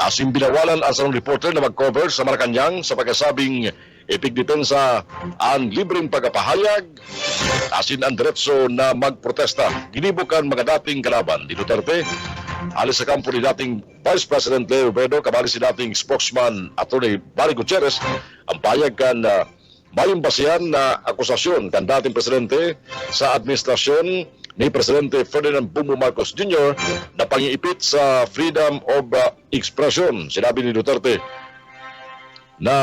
asin binawalan ang sarong reporter na mag-cover sa Malacanang sa pagkasabing ipigdepensa ang libreng pagkapahayag asin ang diretso na magprotesta. Ginibukan mga dating kalaban ni Duterte alis sa kampo ni dating Vice President Leo Robredo kabali si dating spokesman Atty. Barry Gutierrez ang payag kan mayong basihan na akusasyon kan dating presidente sa administrasyon ni Presidente Ferdinand Bongbong Marcos Jr. na pangiipit sa freedom of expression. Sinabi ni Duterte na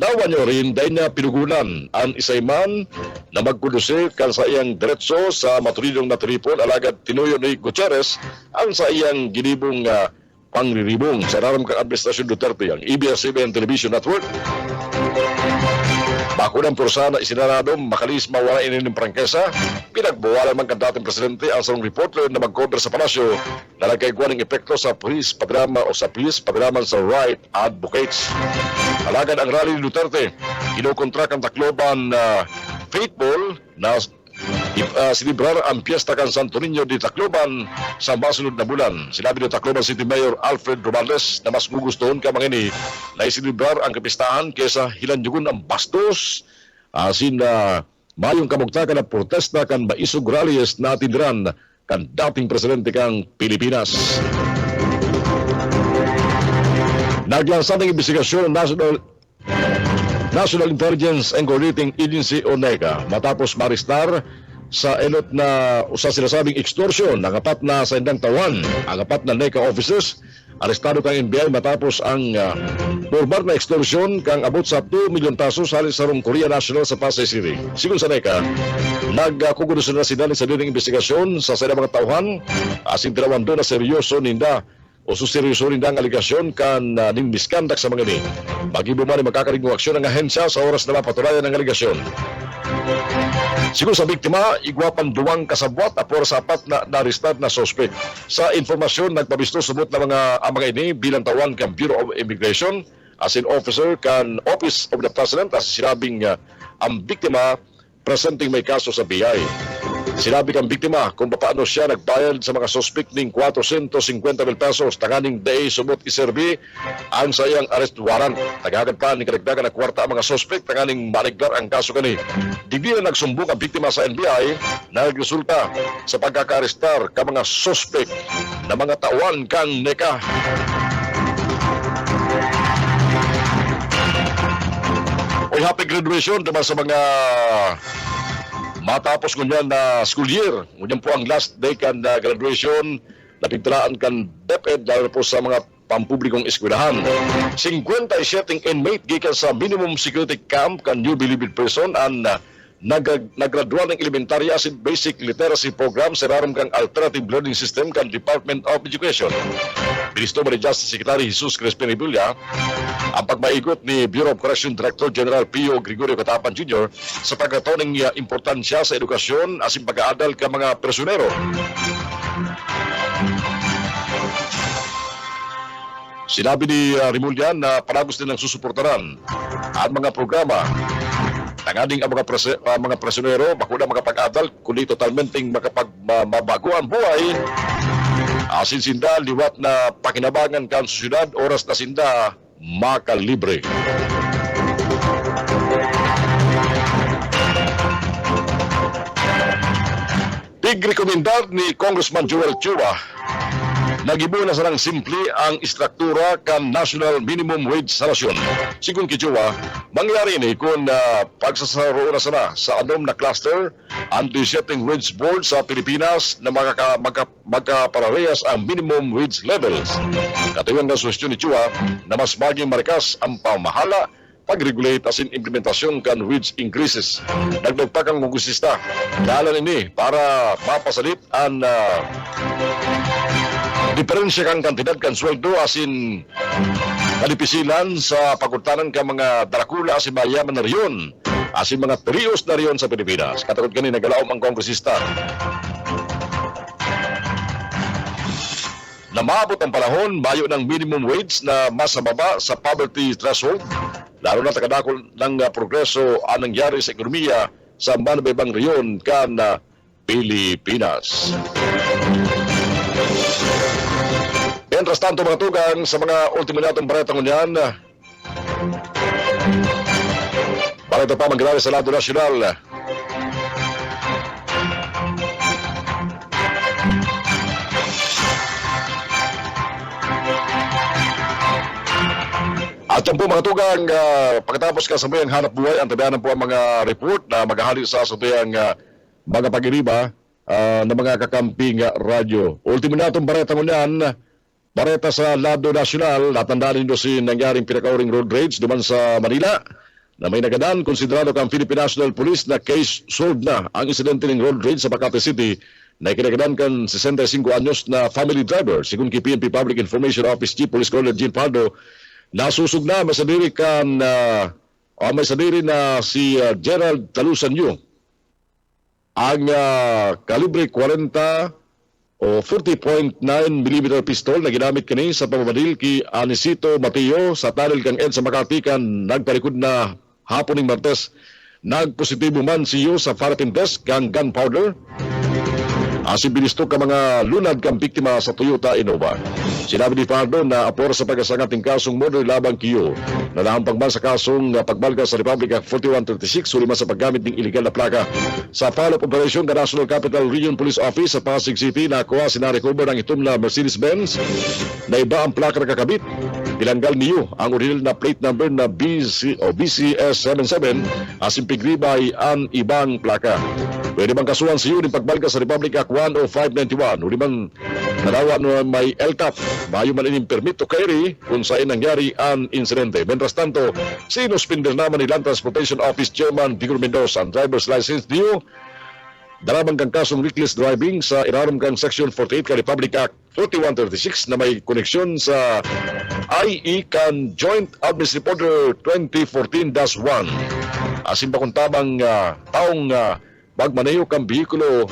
dawan nyo rin dahil niya pinugulan ang isayman na magkudusir kan sa iyang diretso sa maturidong na tripon alagad tinuyo ni Gutierrez ang sa iyang ginibong pangriribong sa raram kang Administrasyon Duterte ang ABS-CBN Television Network. Bakunang pursa na isinarado makalis mawala inin ng prangkesa, pinagbawalan man kan dating presidente ang sarong reporter na mag-cover sa palasyo na nagkaiguan ng epekto sa police padrama o sa police padraman sa right advocates. Alagad ang rally ni Duterte, kinukontrak ang Tacloban faithful na sinibrar ang piyesta kan Santo Niño di Tacloban sa masunod na bulan. Sinabi ni Tacloban City Mayor Alfred Romales na mas gugustuhon ka mga ini na isinibrar ang kapistahan kesa hilanjugon ang bastos asin na mayong kamugtakan na protesta kan maisog rallies na tindiran kan dating presidente kang Pilipinas. Naglansan ng investigasyon ng National Intelligence and Coordinating Agency o NECA matapos maristar sa elot na sa sinasabing extortion ng apat na sa indang tawan ang apat na NECA officers. Arestado kang NBI matapos ang formal na extortion kang abot sa 2 milyon pesos halis sa Korea National sa Pasay City. Sigun sa NECA, nagkukudusan na sila sa dining investigasyon sa mga tauhan asin tinawan doon na seryoso ninda o suseryoso ninda ang aligasyon kan ning miskandak sa mga ni. Magibo man magkakaringong aksyon ng ahensya sa oras na mapatulayan ng aligasyon. Siguro sa biktima, igwapan duwang kasabwat apor sa apat na naristad na suspect. Sa informasyon, nagpabisto sumot na mga ini bilang tawan kang Bureau of Immigration as in officer kan Office of the President as sinabing ang biktima presenting may kaso sa BI. Sinabi kang biktima kung paano siya nagbayad sa mga suspect ning 450,000 pesos tanganing day sumot iserbi ang sayang arrest warrant. Tagagad pa ni karagdagan na kwarta ang mga suspect tanganing maliglar ang kaso kani. Digdi na nagsumbong ang biktima sa NBI na nagresulta sa pagkakarestar ka mga suspect na mga tawan kang NECA. Oy, happy graduation naman sa mga matapos ngunyan na school year. Ngunyan po ang last day kan graduation na pigtalaan kan DepEd lalo po sa mga pampublikong eskwelahan. 57 inmate gikan sa minimum security camp kan New Bilibid Prison ang naggradual ng elementarya as basic literacy program sa raram kang alternative learning system kan Department of Education. Ministro ni Justice Secretary Jesus Crispin Rebulla ang pagmaigot ni Bureau of Correction Director General Pio Gregorio Catapan Jr. sa pagkataon ng importansya sa edukasyon asin pag-aadal ka mga prisyonero. Sinabi ni Remulla na palagos nilang susuportaran ang mga programa tanganing ang mga prisyonero bakuna makapag-adal kundi totalmenteng makapagmabago ang buhay asin sinda liwat na pakinabangan kan sa syudad oras na sinda makalibre. Tig-rekomendar ni Congressman Joel Chua nagibo na sarang simple ang istruktura kan National Minimum Wage sa nasyon. Sigun ki Chua, mangyari ni kung pagsasaro na sana sa anom na cluster anti-setting wage board sa Pilipinas na magkaparehas ang minimum wage levels. Katuwang na suwestyon ni Chua na mas maging marikas ang pamahala pag-regulate asin implementasyon kan wage increases. Nagdagpag ang kongresista dalan ini para mapasalit ang diferensya kang kantidad kan sweldo asin kalipisilan sa pagkutanan ka mga darakula asin mayaman na riyon asin mga trios na riyon sa Pilipinas. Katakot kanina nagalaom ang kongresista na maabot ang panahon bayo ng minimum wage na mas mababa sa poverty threshold lalo na takadakol ng progreso ang nangyari sa ekonomiya sa manabibang riyon kan Pilipinas. Mientras tanto mga tugang sa mga ultiminatong baretang unyan, balita pa mangyari sa lado nasyonal. At yan po mga tugang, pagkatapos kasabayang hanap buhay, ang tabianan po ang mga report na maghahali sa asutuyang mga pag-iriba ng mga kakamping radyo. Ultimo na itong bareta mo niyan, bareta sa lado nasyonal, natandaan nyo si nangyaring pinakauring road rage duman sa Manila na may nagadan, konsiderado kang Philippine National Police na case solved na ang insidente ng road rage sa Makati City na ikinagadan kan 65 anyos na family driver. Sigun kay PNP Public Information Office Chief Police Colonel Jean Pardo, nasusog na may sadiri na si Gerald Talusanyo. Ang kalibre 40 o 40.9mm pistol na ginamit kini sa pamamadil kay Anisito Mateo sa tunnel kang Ed sa Makati kan nagpalikod na hapon ng Martes. Nagpositibo man siyo sa firearm test kang gunpowder. Asin binisto ka mga lunad kang biktima sa Toyota Innova. Sinabi ni Pardo na apor sa pagkasangat ng kasong murder labang kiyo na nahampang man sa kasong pagbalga sa Republic Act 4136 suliman sa paggamit ng iligal na plaka. Sa follow-up operation ng National Capital Region Police Office sa Pasig City, nakuha sina-recover ng itom na Mercedes-Benz na iba ang plaka na kakabit. Ilanggal niyo ang original na plate number na BCS77 asin pigribay ang ibang plaka. Pwede bang kasuhan siyo ng pagbalga sa Republic Act 10591 uli man narawa na may LTAP mayo man ining permit to carry kung saan nangyari ang insidente. Mientras tanto, sinuspender naman ni Land Transportation Office Chairman Vigor Mendoza ang driver's license niyo dalamang kang kasong reckless driving sa iraram kang Section 48 ka Republic Act 4136 na may koneksyon sa IE kan Joint Administrative Order 2014-1 asin pa kung tabang taong magmaneho kang bihikulo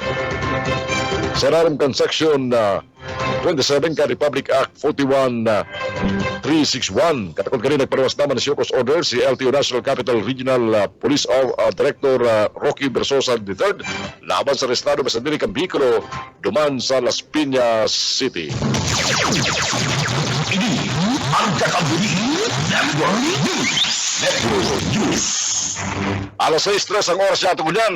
sa iraram kang Section 27 ka Republic Act 41361. Katakot ka rin nagparawas naman na Siokos Order si LTO National Capital Regional Police Director Rocky Bersosa III laban sa arestado sa dili kang bihikulo duman sa Las Piñas City. Ini ang kakabuli Network News. Alas 6:03 ang oras natin yan.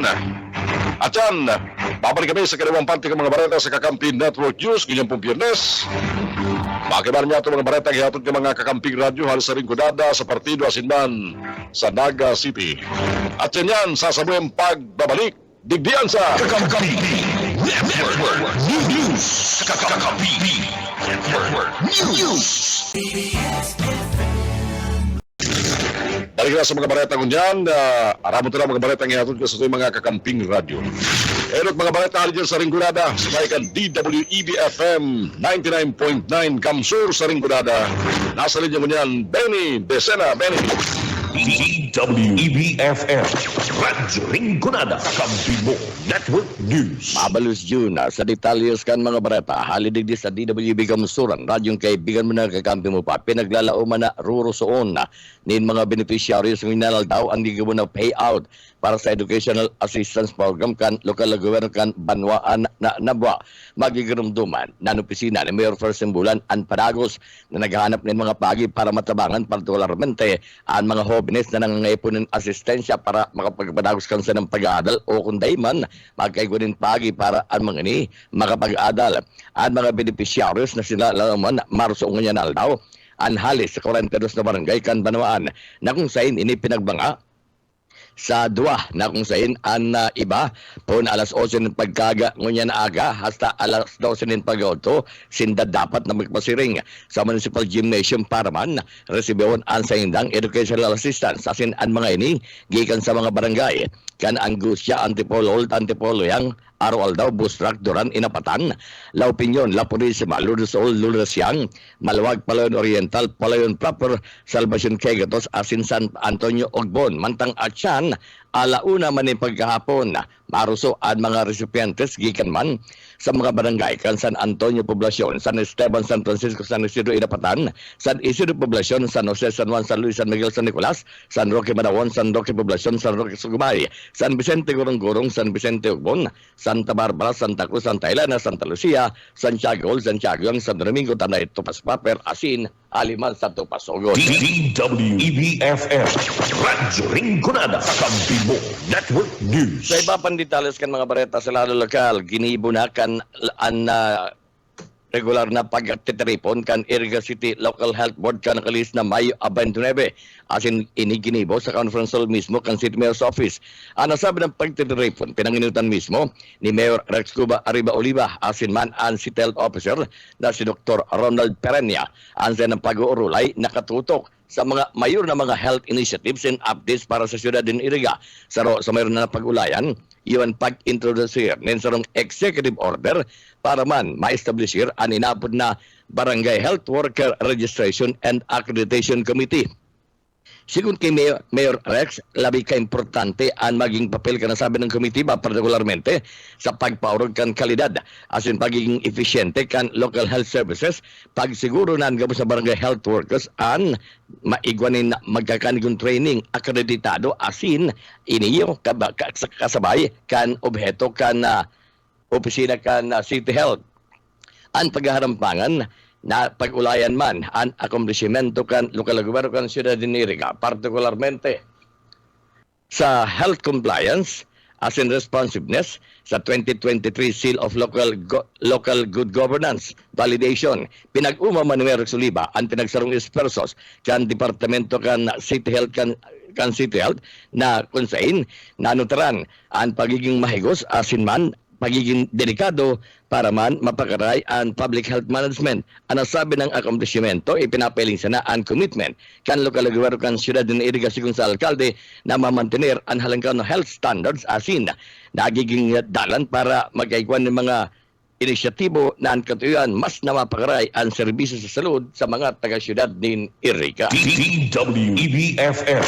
At yan, babalik kami sa kaliwang panty ng mga bareta sa Kakampi Network News ngayong pong Biyernes. Makibaran niya ito mga bareta ang hihatod ng mga kakamping radyo halos sa ringkodada sa partido asinman sa Naga City. At yan, sasabi ang pagbabalik. Digdiyan sa Kakampi Network News. Kakampi Network News. balik na sa mga bareta kunyan. Aramon ito na mga bareta ang hihatod ko sa mga kakamping radyo. Erot mga bareta hali dyan sa ringkodada. Sabay kan DWEB-FM 99.9 Kamsur sa ringkodada. Nasa linya kunyan, Benny Decena. Benny. DWEB-FM Radyo Rinconada Kakampi mo Network News. Mabalus June, sa detalyos kan mga bareta, halidig di sa DWB Kamusuran, radyong kaibigan mo na kakampi mo pa, pinaglalao man na rurusoon na nin mga beneficiaries ng inalal daw ang ligaw na payout para sa educational assistance program kan lokal na gobyerno kan Banwaan na Nabwa. Magigirumduman na opisina ni Mayor First Bulan ang Padagos na naghahanap ng mga pagi para matabangan partikularmente ang mga jóvenes na nangangaipon ng asistensya para makapagpadagos kan sa ng pag-aadal o kung man magkaigunin pagi para ang mga ni makapag-aadal. Ang mga beneficiaries na sila laman Marso ngayon daw ang halis sa 42 na barangay kan Banwaan na kung saan ini pinagbanga sa dua na kung saan ang iba po na alas 8 ng pagkaga ngunya na aga hasta alas 12 ng pag-auto sinda dapat na magpasiring sa municipal gymnasium para man resibewon ang sayindang educational assistance asin ang mga ini gikan sa mga barangay kan Angustia, Antipolo, Old Antipolo yang Arwal daw, Busrak, Duran, Inapatan, La Opinion, La Purisima, Lourdes Old, Lourdes Yang, Maluwag, Palayon Oriental, Palayon Proper, Salvacion Quegatos, Asin San Antonio, Ogbon, Mantang Atyan, alauna man ni pagkahapon, maruso ang mga recipientes gikan man sa mga barangay kan San Antonio Poblacion, San Esteban, San Francisco, San Isidro, Inapatan, San Isidro Poblacion, San Jose, San Juan, San Luis, San Miguel, San Nicolas, San Roque Manawan, San Roque Poblacion, San Roque Sugumay, San Vicente Gorong-Gorong, San Vicente Ugbon, Santa Barbara, Santa Cruz, Santa Elena, Santa Lucia, Santiago, Santiago, San Domingo, Tanay, Topas Paper, Asin, Aliman, Santo Pasogon. DWEB-FM Radyo Rinconada Kakampi mo Network News. Sa iba pang detalles kan mga bareta sa lalo lokal, ginibo na kan ang regular na pagtitripon kan Iriga City Local Health Board kan nakalis na Mayo 29 asin iniginibo sa conference hall mismo kan City Mayor's Office. Ang nasabi ng pagtitripon pinanginutan mismo ni Mayor Rex Cuba Arriba Oliva asin man ang City Health Officer na si Dr. Ronald Perenya. Ang sa ng pag-uurulay nakatutok sa mga mayor na mga health initiatives and updates para sa siyudad din Iriga. Sa mayor na pag-ulayan, iwan pag-introduce nin sarong executive order para man ma-establisher ang inapod na Barangay Health Worker Registration and Accreditation Committee. Sigun kay Mayor Rex, labi ka importante ang maging papel ka nasabi ng committee ba partikularmente sa pagpaurog kan kalidad asin pagiging efficiente kan local health services pagsiguro na gabo sa barangay health workers an maigwanin na magkakanigong training akreditado asin iniyo kasabay kan obheto kan opisina kan City Health. Ang pagharampangan na pag-ulayan man ang akomplishmento kan lokal na gobyerno kan siyudad de Iriga, partikularmente sa health compliance as in responsiveness sa 2023 Seal of Local Good Governance Validation. Pinag-uma man ni Mayor Oliva ang pinagsarong ispersos kan departamento kan City Health kan City Health na kunsain nanutaran ang pagiging mahigos asin man pagiging delikado para man mapakaray ang public health management. Ang nasabi ng akomplishmento, ipinapiling sana ang commitment kan lokal na gobyerno kan siyudad ng Iriga sigun sa alkalde na mamantener ang halangkan ng health standards asin nagiging dalan para magkaigwan ng mga inisyatibo na ang katuyuan mas na mapakaray ang serbisyo sa salud sa mga taga-siyudad ng Iriga. DWEBFM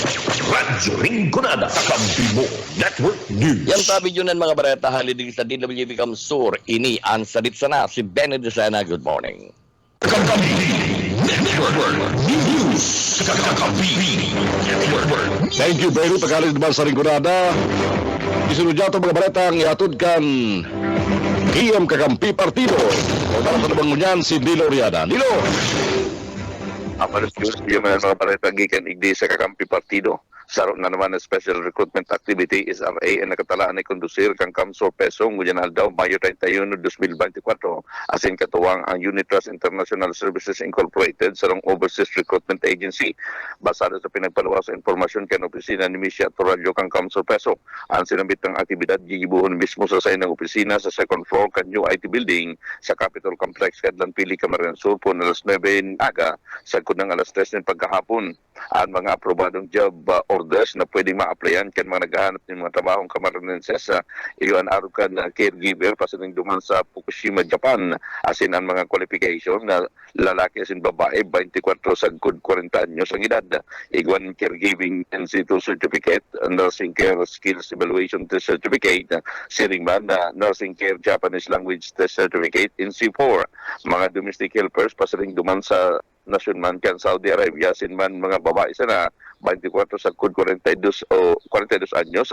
Radyo Rinconada Kampibo Network News. Yan tabi yun ang mga bareta halidig sa DWB Kamsur. Ini ang salit sana si Benny Desana. Good morning. Thank you, Benny. Pagkalit naman sa Rinconada. Isunod dyan itong mga balita ang ihatod kan PM Kakampi Partido. O para sa nabang ngunyan, si Nilo Riada. Nilo! Amalos News, yung mga balita gikan igdi sa Kakampi Partido. Sarap na naman na Special Recruitment Activity SRA ang nakatalaan ay kondusir kang Kamsur Peso ngunyan daw Mayo 31, 2024 asin katuwang ang Unit Trust International Services Incorporated sarong Overseas Recruitment Agency basado sa pinagpalawas sa informasyon kan opisina ni Misha Torallo kang Kamsur Peso. Ang sinambit ng aktibidad gigibuhon mismo sa sayo ng opisina sa second floor kan New IT Building sa Capitol Complex kadlan Pili Camarines Sur po alas 9 aga sa kunang alas 3 ng pagkahapon. Ang mga aprobadong job orders na pwedeng ma-applyan kan mga naghahanap ng mga trabahong Camarines sa iyon araw ka na caregiver pasaning duman sa Fukushima, Japan asin ang mga qualification na lalaki asin babae 24 sagkod 40 anyos ang edad iguan caregiving NC2 certificate nursing care skills evaluation test certificate siring man na nursing care Japanese language test certificate NC4 mga domestic helpers pasaning duman sa nasyon man kan Saudi Arabia sin man mga babae sana 24 sa 42 o 42 anyos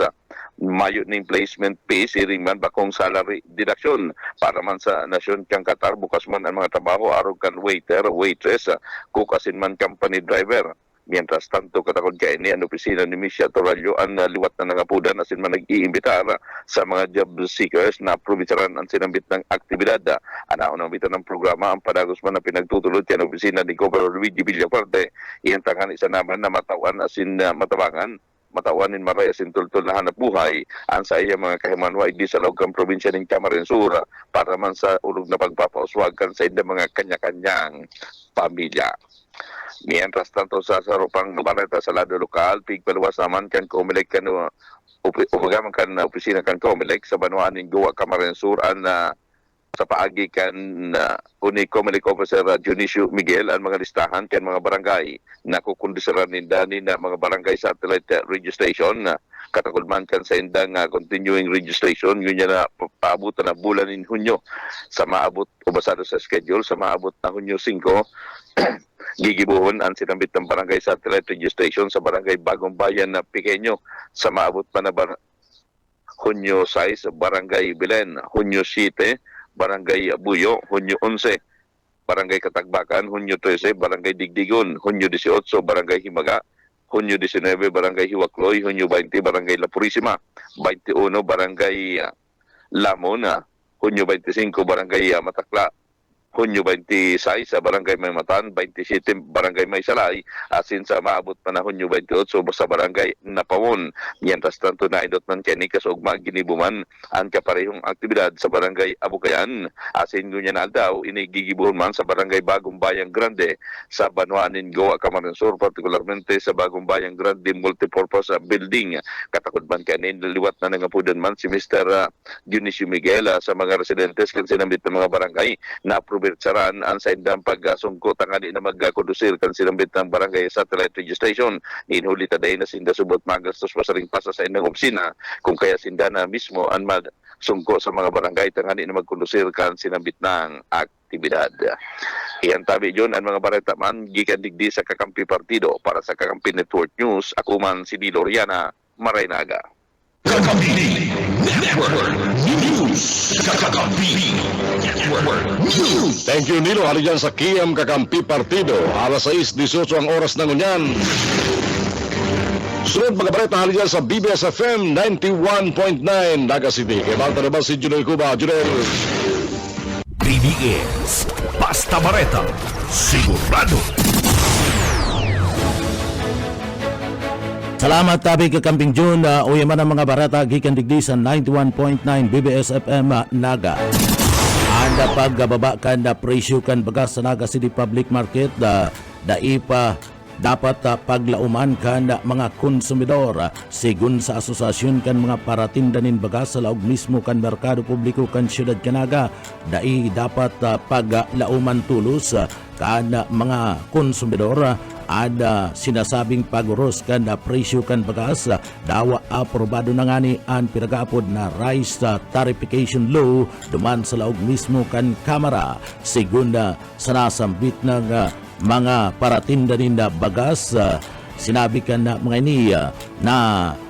mayo ning placement pay siring man bakong salary deduction para man sa nasyon kang Qatar bukas man ang mga trabaho aron kan waiter waitress cook asin man company driver. Mientras tanto katakod kay ni ang opisina ni Misha Torallo ang liwat na nangapudan asin man nag-iimbitar sa mga job seekers na probisaran ang sinambit ng aktibidad. Anaon ang bito ng programa ang padagos man na pinagtutulod kay ang opisina ni Governor Luigi Villafuerte iyantangan isa naman na matawan asin matawanin maray asin tultol na hanap buhay ang sa iya mga kahimanwa di sa loob ng probinsya ng Camarines Sur para man sa ulog na pagpapauswagan sa inda mga kanya-kanyang pamilya. Mientras tanto sa sarupang balita sa lado lokal, pigpaluwas naman kan Comelec kan upagaman kan opisina kan Comelec sa Banuan ng Goa Camarines Sur sa paagi kan uni Comelec Officer Dionisio Miguel ang mga listahan kan mga barangay na kukondisiran ninda na mga barangay satellite registration katagulman kan sa indang continuing registration yun na paabot na bulan in Hunyo sa maabot o basado sa schedule sa maabot na Hunyo 5 gigibuhon ang sinambit ng barangay satellite registration sa barangay Bagong Bayan na Pequeño sa maabot pa na Hunyo 6 barangay Bilen, Hunyo 7 barangay Buyo, Hunyo 11 barangay Katagbakan, Hunyo 13 barangay Digdigon, Hunyo 18 barangay Himaga, Hunyo 19 barangay Hiwakloy, Hunyo 20 barangay La Purisima, 21 barangay Lamona, Hunyo 25 barangay Matakla, Hunyo 26 sa Barangay Maymatan, 27 Barangay Maysalay, asin sa maabot pa na Hunyo 28 sa Barangay Napawon. Mientras tanto na idot man kanikas og maginibuman ang kaparehong aktibidad sa Barangay Abukayan. Asin ngunya na daw inigigibuhon man sa Barangay Bagong Bayang Grande sa Banwaan Goa, Camarines Sur, partikularmente sa Bagong Bayang Grande Multipurpose Building. Katakod man kanin liwat na nangapudan man si Mr. Dionisio Miguel sa mga residentes kan sinambit ng mga barangay na saran ang sa indang pag-sungko tangani na mag-kondusir kan sinambit ng barangay satellite registration. Inhuli taday na sinda subot magastos pasaring pasa sa indang opsina kung kaya sinda na mismo ang magsungko sa mga barangay tangani na mag-kondusir kan sinambit ng aktibidad. Iyan tabi yun ang mga bareta man gikan digdi sa Kakampi Partido. Para sa Kakampi Network News, ako man si Di Loriana Maraynaga. Kakampi Network News. Kakampi Network News. Thank you, Nilo. Hali dyan sa Kiam Kakampi Partido. Alas 6:18 ang oras ng unyan. Sunod mga bareta, hali dyan sa BBS FM 91.9 Naga City. Kaya banta naman si Junoy Cuba. Junel. BBS Basta Bareta, sigurado. Salamat tabi ka Kamping June, uyaman ang mga barata gikan digdi sa 91.9 BBS FM Naga. Anda pagbaba kan na presyo kan bagas sa Naga City Public Market daipa dapat paglauman kan mga konsumidor sigun sa asosasyon kan mga paratindanin bagas sa laog mismo kan merkado publiko kan siyudad Canaga dai dapat paglauman tulos kan mga konsumidor ada sinasabing paguros kan na presyo kan bagas dawa aprobado na ngani ang pinagapod na rice tarification law duman sa laog mismo kan kamara segunda sanasambit ng mga paratindanin na bagas sinabi kan na mga ini na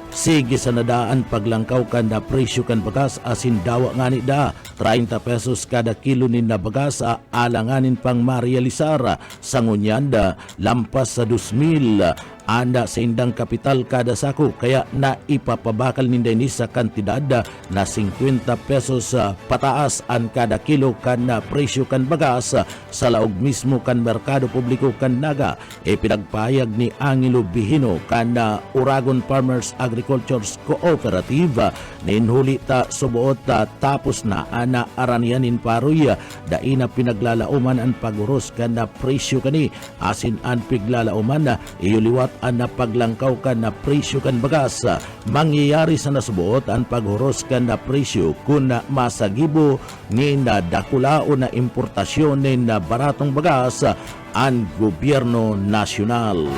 sige sa nadaan paglangkaw kan na presyo kan bagas asin dawa ngani da 30 pesos kada kilo nin na bagas alanganin pang marealisar sa ngunyanda lampas sa 2,000 anda sa indang kapital kada sako kaya na ipapabakal ninda ini sa kantidad na 50 pesos pataas ang kada kilo kan na presyo kan bagas sa laog mismo kan merkado publiko kan Naga pinagpahayag ni Angelo Bihino kan Uragon Farmers Agriculture Cooperative ninhuli ta subuot tapos na ana aranianin paroy daina pinaglalauman ang paguros kan na presyo kani asin ang piglalauman iyuliwat ang napaglangkaw kan na presyo kan bagas mangyayari sa nasubuot ang paghuros kan na presyo kung masagibo ni na dakulao na importasyon ni na baratong bagas ang gobyerno nasyonal.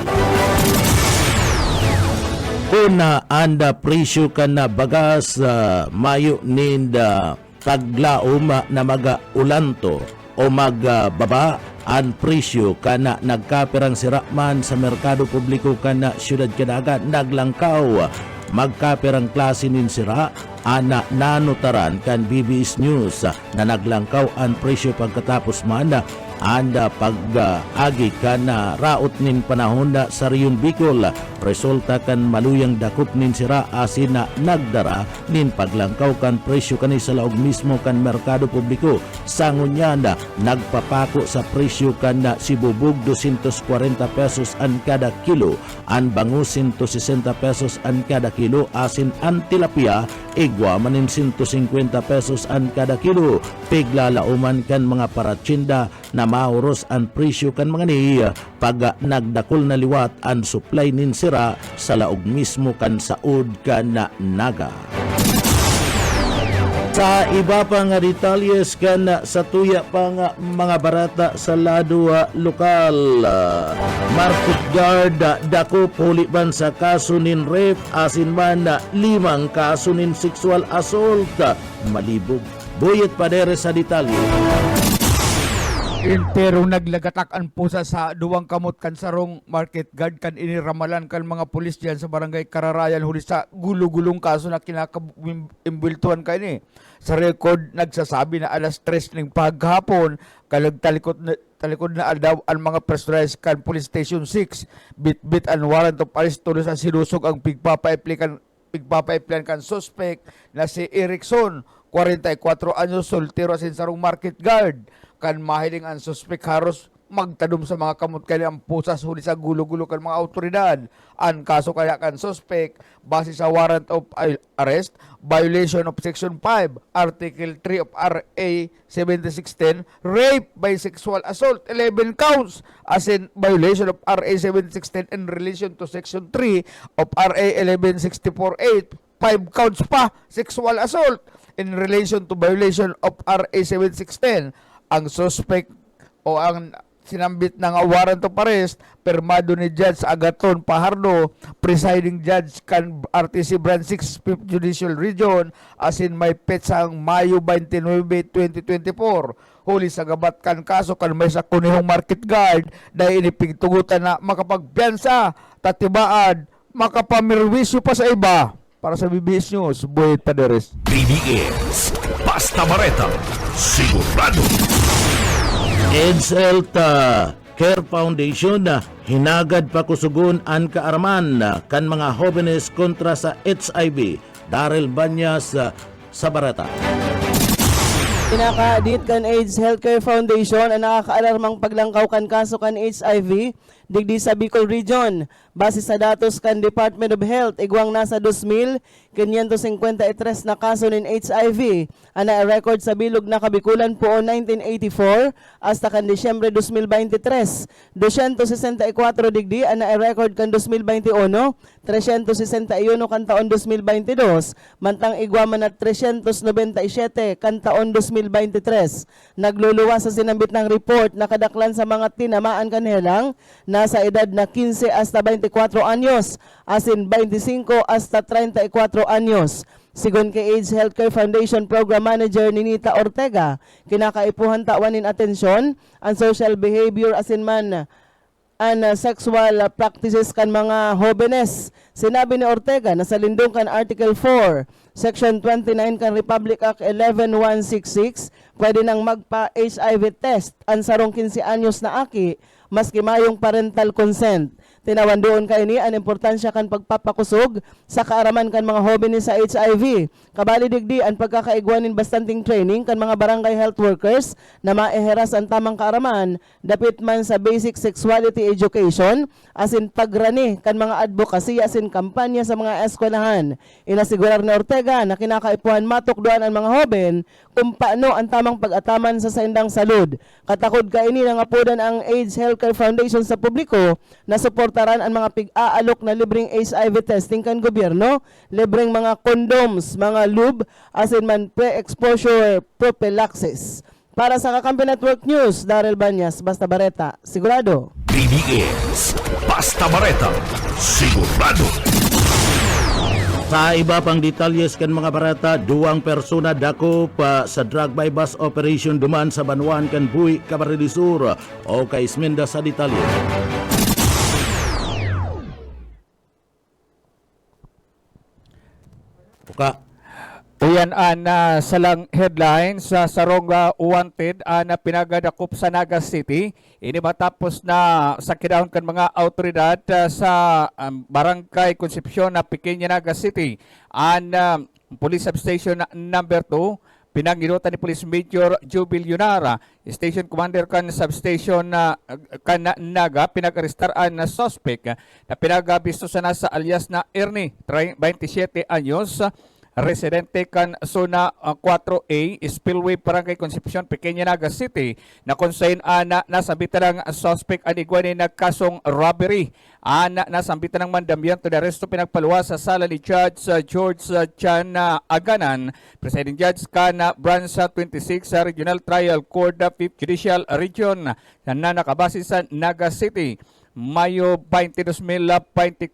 Kung anda presyo kan na bagas mayo ninda taglaom na mag-ulanto o magbaba ang presyo kana nagkaperang siraman sa merkado publiko kana siyudad Canaga naglangkaw magkaperang klase nin sira ana nanutaran kan BBS News na naglangkaw ang presyo pagkatapos man anda pag-agi kan raot nin panahon sa Riyon Bicol resulta kan maluyang dakop nin sira asin na nagdara nin paglangkaw kan presyo kani sa laog mismo kan merkado publiko sangunyan nagpapako sa presyo kan sibubog 240 pesos ang kada kilo ang bangus 160 pesos ang kada kilo asin ang tilapia igwa manin 150 pesos ang kada kilo piglalauman kan mga paratsinda na mauros ang presyo kan mga ni pag nagdakol na liwat ang supply nin sira sa laog mismo kan saud kan na Naga. Sa iba pang detalles kan sa tuya pang mga barata sa lado lokal market guard dako puliban sa kaso nin rape asin man 5 kaso nin sexual assault malibog buyet padere sa detalye. Pero naglagatak ang pusa sa duwang kamot kan sarong market guard kan iniramalan kan mga pulis diyan sa barangay Kararayan huli sa gulo-gulong kaso na kinakaimbultuan ka ni. Sa record nagsasabi na alas 3 ng paghapon kalagtalikod na daw ang mga pressurized kan police station 6 bit ang warrant of arrest tulos ang sinusog ang pigpapaiplian kan suspect na si Erickson 44 anyos soltero asin sarong market guard kan mahiling ang suspek haros magtadum sa mga kamot kani ang pusas huli sa gulo-gulo kan mga autoridad. Ang kaso kaya kan suspek base sa warrant of arrest, violation of Section 5, Article 3 of RA 7610, rape by sexual assault, 11 counts, as in violation of RA 7610 in relation to Section 3 of RA 11648, 5 counts pa, sexual assault in relation to violation of RA 7610. Ang suspect o ang sinambit ng warrant of arrest, permado ni Judge Agaton Pajardo, presiding judge kan RTC Branch 6 5th Judicial Region, as in may petsang Mayo 29, 2024. Huli sa gabat kan kaso kan may sa kunihong market guard dahil inipigtugutan na makapagpiyansa, tatibaan, makapamirwisyo pa sa iba. Para sa BBS News, Boyet Paderes. BBS. Basta Bareta. Sigurado. EDSHealth Care Foundation hinagad pa kusugon ang kaaraman kan mga jóvenes kontra sa HIV. Daryl Banyas sa Bareta. Pinaka-adit kan AIDS Healthcare Foundation ang nakakaalarmang paglangkaw kan kaso kan HIV digdi sa Bicol Region. Base sa datos kan Department of Health, igwang nasa 2,553 na kaso ng HIV ana record sa bilog na Kabikulan po 1984 hasta kan Disyembre 2023. 264 digdi ana record kan 2021, 361 kan taon 2022, mantang igwa man at 397 kan taon 2023. Nagluluwas sa sinambit ng report na kadaklan sa mga tinamaan kanilang nasa edad na 15 hasta 24 anyos, as in 25 hasta 34 anyos. Sigon kay AIDS Healthcare Foundation Program Manager Ninita Ortega, kinakaipuhan tawanin atensyon ang social behavior as in man and sexual practices kan mga jóvenes. Sinabi ni Ortega na sa lindong kan Article 4, Section 29 kan Republic Act 11166, pwede nang magpa-HIV test ang sarong 15 anyos na aki maski mayong parental consent. Tinawan doon kay ni ang importansya kan pagpapakusog sa kaaraman kan mga jóvenes sa HIV. Kabali digdi ang pagkakaigwanin bastanting training kan mga barangay health workers na maeheras ang tamang kaaraman dapit man sa basic sexuality education, as in pagrani kan mga advocacy as in kampanya sa mga eskwelahan. Inasigurar ni Ortega na kinakaipuhan matukdoan ang mga joven kung paano ang tamang pag-ataman sa saindang salud. Katakod kay ni nang apudan ang AIDS Healthcare Foundation sa publiko na suportaran ang mga pig-aalok na libreng HIV testing kan gobyerno, libreng mga condoms, mga lube, as in man pre-exposure prophylaxis. Para sa Kakampi Network News, Daryl Banyas, Basta Bareta, sigurado. BBS. Basta Bareta. Sigurado. Sa iba pang detalyes kan mga barata, duwang persona dako pa sa drug by bus operation duman sa Banwan kan Buhi, Camarines Sur o kay Ismenda sa detalye. Puka. Uyan na salang headlines sa sarong wanted na pinagadakop sa Naga City. Ini matapos na sakidaon kan mga autoridad sa Barangay Concepcion na Pequeña Naga City. Police Substation number 2, pinanginutan ni Police Major Jubil Yunara, Station Commander kan Substation kan Naga, pinag-arestaraan na suspect na pinagabisto sa nasa alias na Ernie, 27 anyos, residente kan Zona 4A, Spillway, Barangay Concepcion, Pequeña Naga City, na konsayin nasambitan ng suspect anigwani na kasong robbery. Nasambitan ng mandamyan to the resto pinagpaluwa sa sala ni Judge George Chan Aganan, Presiding Judge kan Branch 26 sa Regional Trial Court 5th Judicial Region na nakabase sa Naga City. Mayo 20, 2024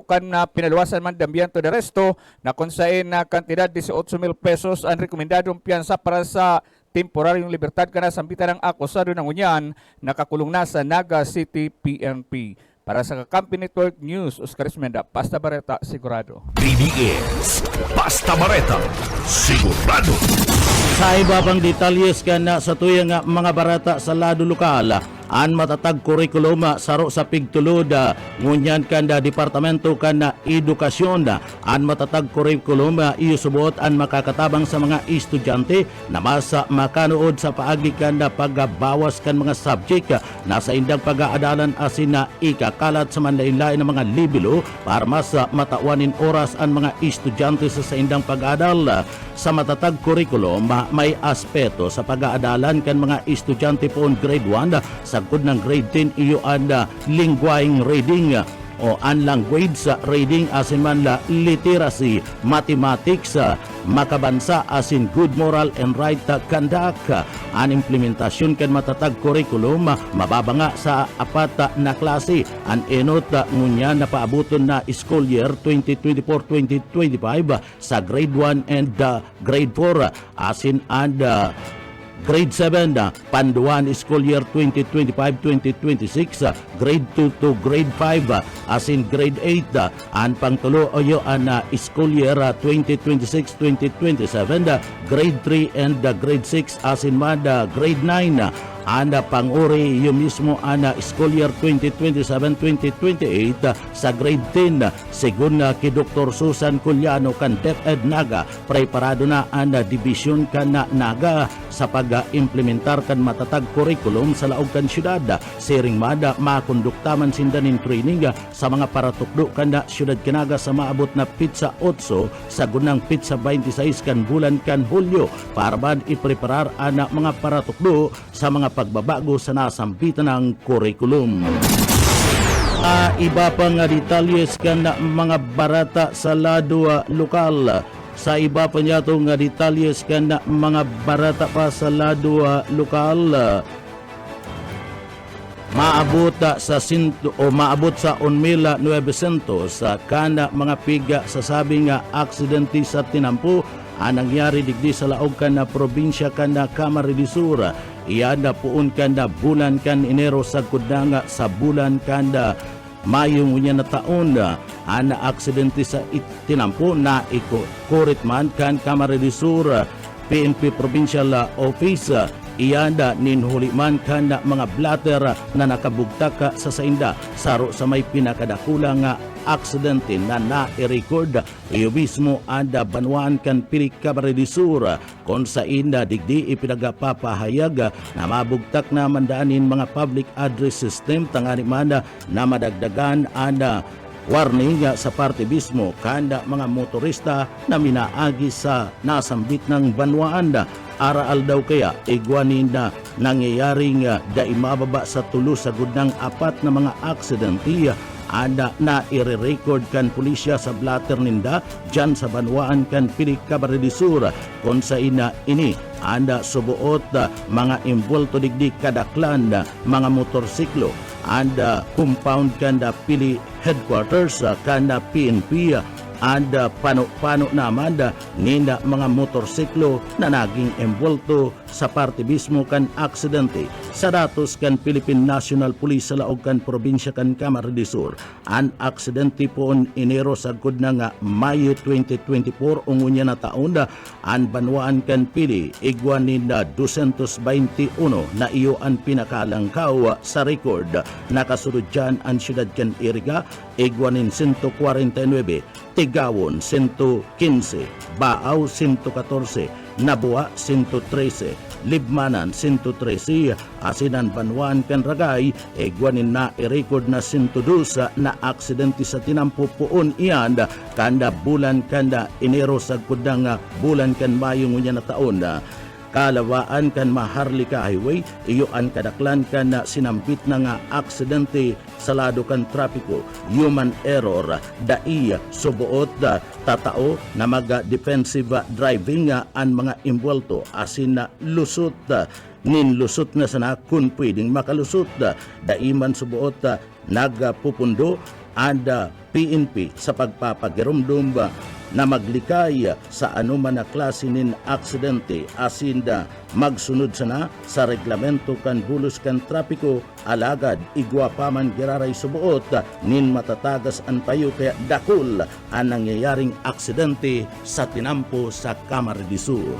kan pinaluwasan man dambiyan to the resto na konsain na kantidad 18,000 pesos ang rekomendadong piyansa para sa temporaryong libertad kana sambitan ng akusado ng unyan nakakulong na sa Naga City PNP. Para sa Kakampi Network News, Oscar Ismenda, Basta Bareta, sigurado. BBS. Basta Bareta. Sigurado. Sa iba pang detalyes kan sa tuyang mga barata sa lado lokal, an matatag kurikulum saro sa pigtulod ngunyan kan departamento kan edukasyon an matatag kurikulum iyo subot an makakatabang sa mga estudyante na mas makanood sa paagi kan pagbawas kan mga subject na sa indang pag-aadalan asin na ikakalat sa manlain-lain ng mga libelo para mas matauanin oras ang mga estudyante sa indang pag-aadal. Sa matatag kurikulum may aspeto sa pag-aadalan kan mga estudyante po grade 1 sagkod ng grade 10 iyo ang lingwaing reading o language reading asin man literacy, mathematics, makabansa asin good moral and right conduct. Ang implementasyon kan matatag kurikulum mababa sa apat na klase. Ang enot ngunya na paabuton na school year 2024-2025 sa grade 1 and grade 4 asin and grade 7, Panduan School Year 2025-2026, grade 2 to grade 5, as in grade 8, ang pangtulo oyo ang School Year 2026-2027, grade 3 and grade 6, as in grade 9, ang panguri yung mismo ang School Year 2027-2028 sa grade 10 segun kay Dr. Susan Culiano kan DepEd Naga preparado na ang division kan Naga sa pag-implementar kan matatag curriculum sa laog kan syudad. Siring mada makonduktaman sindanin training sa mga paratukdo kan syudad Kinaga sa maabot na pizza 8 sa gunang pizza 26 kan bulan kan Hulyo para bad ipreparar ang mga paratukdo sa mga pagbabago sa nasambitan ng curriculum. Iba pang detalyes kan mga barata sa lado lokal. Sa iba pa niya itong detalyes kan mga barata pa sa lado lokal. Maabot sa 1,900 kana mga piga sa sabing aksidente sa tinampo ang nangyari digdi sa laog kan probinsya kan Camarines Sur. Iyan puun kan bulan kan Enero sa kudanga sa bulan kan Mayo ngunya na taon ang aksidente sa tinampo na ikuritman kan Camarines Sur PNP Provincial Office. Iyanda ninhuliman kan mga blatter na nakabugtak sa sainda saro sa may pinakadakulang aksidente na na-record iyo mismo anda banwaan kan Pili Camarines Sur kung sa inda digdi ipinagapapahayag na mabugtak na mandaanin mga public address system tangani manda na madagdagan anda warning sa parte mismo kanda mga motorista na minaagi sa nasambit ng banwaan. Araal daw kaya igwanin na nangyayaring daimababa sa tulo sa gudnang apat na mga aksidente anda na i-record kan pulisya sa blatter ninda dyan sa banwaan kan Pili Camarines Sur kung sa ina ini anda subuot mga involto digdi kadaklan mga motorsiklo anda compound kanda Pili headquarters kanda PNP anda pano naman ninda mga motorsiklo na naging envolto sa parte mismo kan aksidente. Sa datos kan Philippine National Police sa laog kan probinsya kan Camarines Sur, ang aksidente poon Enero sa gud nga Mayo 2024 ungunya na taon ang banwaan kan Pili igwanin na 221 na iyo ang pinakalangkaw sa record. Nakasunod dyan ang syudad kan Iriga igwanin 149, Tigawon 115, Baaw 114, Nabua 113, Libmanan 113, Asinan Banwaan kan Ragay igwanin na i-record na 102 na aksidente sa tinampo poon iyan kanda bulan kanda Enero sa kudang bulan kan Mayo ngunya na taon. Kalawaan kan Maharlika Highway iyo ang kadaklan kan sinampit na nga aksidente sa lado kan trapiko, human error dai subuot tatao na mag-defensive driving ang mga involto asin na lusot ninlusot na sana kung pwedeng makalusot daiman subuot nagpupundo and PNP sa pagpapagirumdum na maglikay sa anuman na klase nin aksidente asinda magsunod sana sa reglamento kan bulos kan trapiko alagad igwa paman giraray subuot nin matatagas an payo kaya dakul ang nangyayaring aksidente sa tinampo sa Camarines Sur.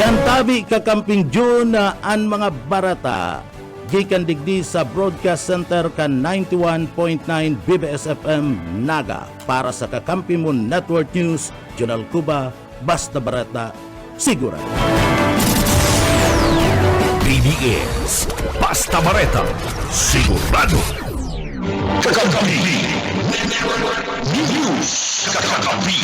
Yan tabi kakamping June an mga barata gikan digdi sa Broadcast Center kan 91.9 BBS FM Naga para sa Kakamping Mo Network News, Jonal Cuba, basta barata, sigurado. BBS Basta Bareta, sigurado. Kakampi News. Kakampi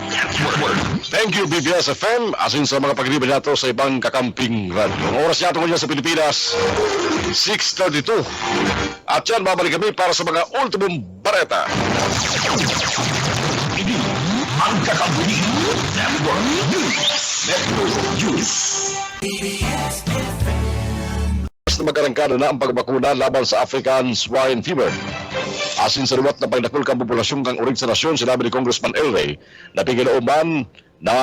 Network. Thank you BBS FM asin sa mga paglibad nato sa ibang kakamping radyo. Ang oras nato ngayon sa Pilipinas 6:32. At yan babalik kami para sa mga ultimong bareta. Ini ang Kakampi Network News. Network News. Na mag-arangkada na ang pagbakuna laban sa African Swine Fever. Asin sa luwat na pagdakol kang populasyon kang urig sa nasyon, sinabi ni Congressman El Rey na pigilauman na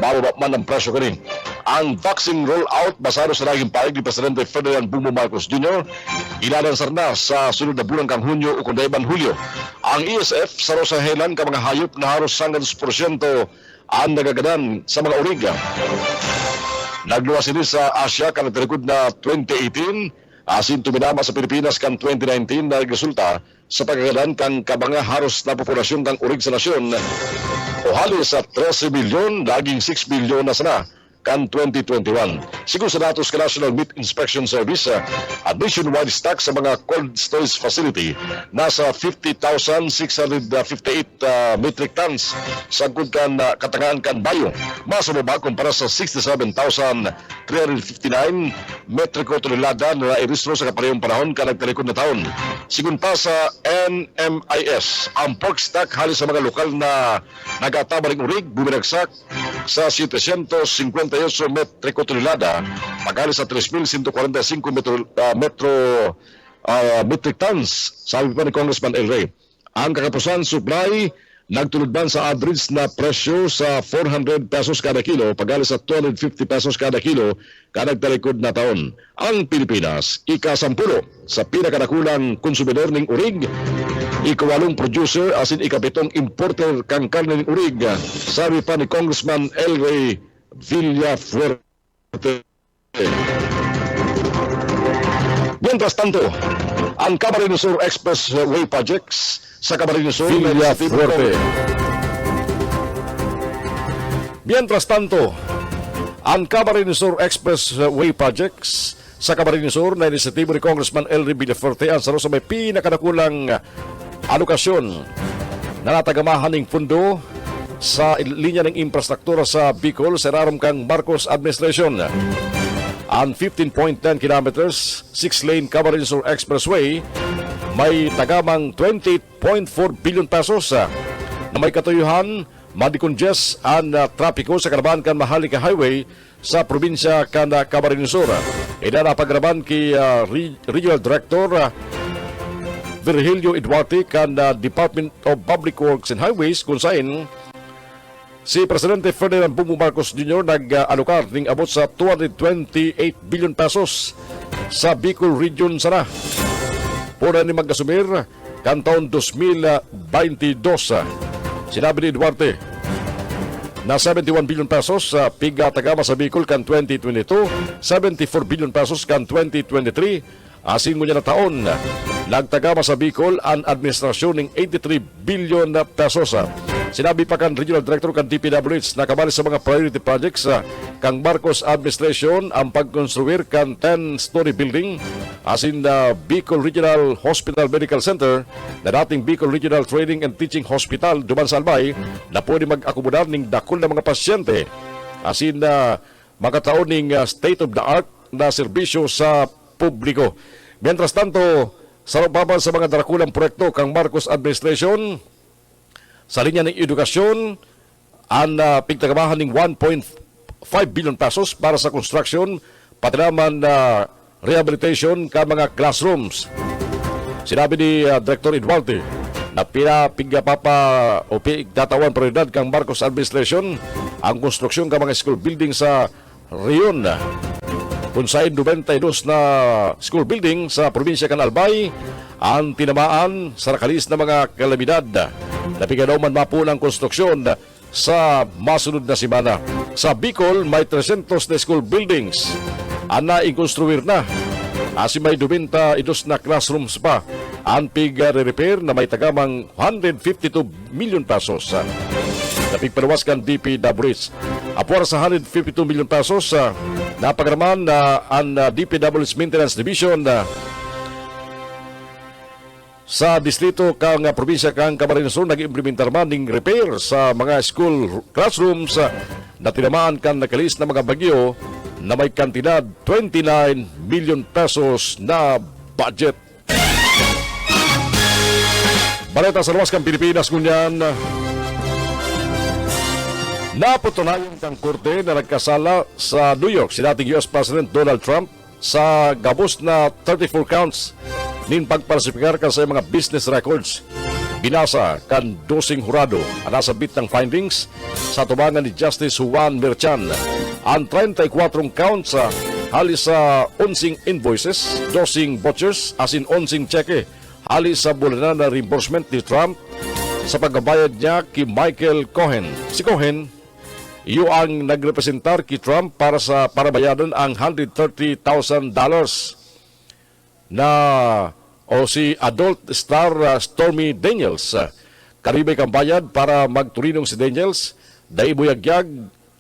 mababa man ang presyo kani. Ang vaccine rollout basado sa naging paig ni Presidente Ferdinand Bongbong Marcos Jr. ilalansar na sa sunod na bulan kang Hunyo o kundayban Hulyo. Ang ESF sa rosahelan ka mga hayop na halos 100% ang nagagadan sa mga urig. Nagluwas ini sa Asia kan nagtalikod na 2018 asin tuminama sa Pilipinas kan 2019 na resulta sa pagkagalan kang kabanga haros na populasyon kang urig sa nasyon o halos sa 13 milyon naging 6 milyon na sana kan 2021. Sigur sa datos ka National Meat Inspection Service, nationwide stock sa mga cold storage facility nasa 50,658 metric tons sa kan katangaan kan bayo. Mas mababa kumpara sa 67,359 metriko tonelada na nairistro sa kaparehong panahon ka nagtalikod na taon. Sigun pa sa NMIS, ang pork stock halos sa mga lokal na nagatabaring urig buminagsak sa 758 metriko tonelada pagkalis sa 3,145 metric tons, sabi pa ni Congressman El Rey. Ang kakapusan supply nagtuludban sa average na presyo sa 400 pesos kada kilo pagkalis sa 250 pesos kada kilo kada talikod na taon. Ang Pilipinas ika-10 sa pinakadakulang konsumidor ng urig, ika-8 producer asin ika-7 importer kang karne ng urig, sabi pa ni Congressman El Rey Villafuerte. Mientras tanto, ang Camarines Sur Expressway projects sa Camarines Sur Villafuerte. Mientras tanto, ang Camarines Sur Expressway projects sa Camarines Sur na inisyatibo ni Congressman Elry Villafuerte ang sa may pinakadakulang alokasyon na natagamahan ng pundo sa linya ng infrastruktura sa Bicol sa rarom kang Marcos Administration. Ang 15.10 kilometers, 6-lane Camarines Sur Expressway may tagamang 28.4 billion pesos na may katuyuhan madikongest ang trapiko sa karaban kan Maharlika Highway sa probinsya kan Camarines Sur. Ida na pagraban kay Regional Director Virgilio Eduarte kan Department of Public Works and Highways kung saan si Presidente Ferdinand Bongbong Marcos Jr. nag-alokar ng abot sa 228 billion pesos sa Bicol Region sana. Pura ni magkasumir kan taon 2022. Sinabi ni Duarte na 71 billion pesos sa piga-tagama sa Bicol kan 2022, 74 billion pesos kan 2023. Asin mo niya na taon, nagtagama sa Bicol ang administrasyon ng 83 billion pesos. Sinabi pa kan Regional Director kan DPWH na kabali sa mga priority projects kang Marcos Administration ang pagkonstruir kan 10-story building asin na Bicol Regional Hospital Medical Center na dating Bicol Regional Training and Teaching Hospital Duman sa Albay na pwede mag-akomodar ng dakol na mga pasyente asin na magkataon ng state-of-the-art na serbisyo sa publiko. Mientras tanto, sa lupaban sa mga darakulang proyekto kang Marcos Administration, sa linya ng edukasyon, ang pigtagamahan ng 1.5 billion pesos para sa construction, pati naman rehabilitation ka mga classrooms. Sinabi ni Director Eduarte na pinapigapapa o pigtatawan prioridad kang Marcos Administration ang konstruksyon ka mga school building sa Rion. Kung saan 92 na school building sa probinsya kan Albay ang tinamaan sa nakalis na mga kalamidad. Napiganaw man mapo ng konstruksyon sa masunod na simana. Sa Bicol, may 300 na school buildings. Ana ikonstruir na. Asi may 22 na classrooms pa. Anpig re-repair na may tagamang 152 million pesos. Napigpanawas kan DPWH. Apor sa 152 million pesos, napagaraman na ang DPWH Maintenance Division sa distrito kang probinsya kang Camarines Sur nag-implementar man ng repair sa mga school classrooms na tinamaan kan nakalis na mga bagyo na may kantidad 29 million pesos na budget. Balita sa luwas kang Pilipinas kunyan. Naputunayan kang korte na nagkasala sa New York si dating US President Donald Trump sa gabos na 34 counts nin pagpalasipikar kan sa mga business records. Binasa kan dosing hurado ang nasabit ng findings sa tubangan ni Justice Juan Merchan. Ang 34 counts halis sa 11 invoices, dosing vouchers, as in 11 cheque, halis sa bulanan na reimbursement ni Trump sa pagbabayad niya kay Michael Cohen. Si Cohen, iyo ang nagrepresentar kay Trump para bayadan ang $130,000 na o si adult star Stormy Daniels. Karibay kang bayad para magturinong si Daniels, dai buyagyag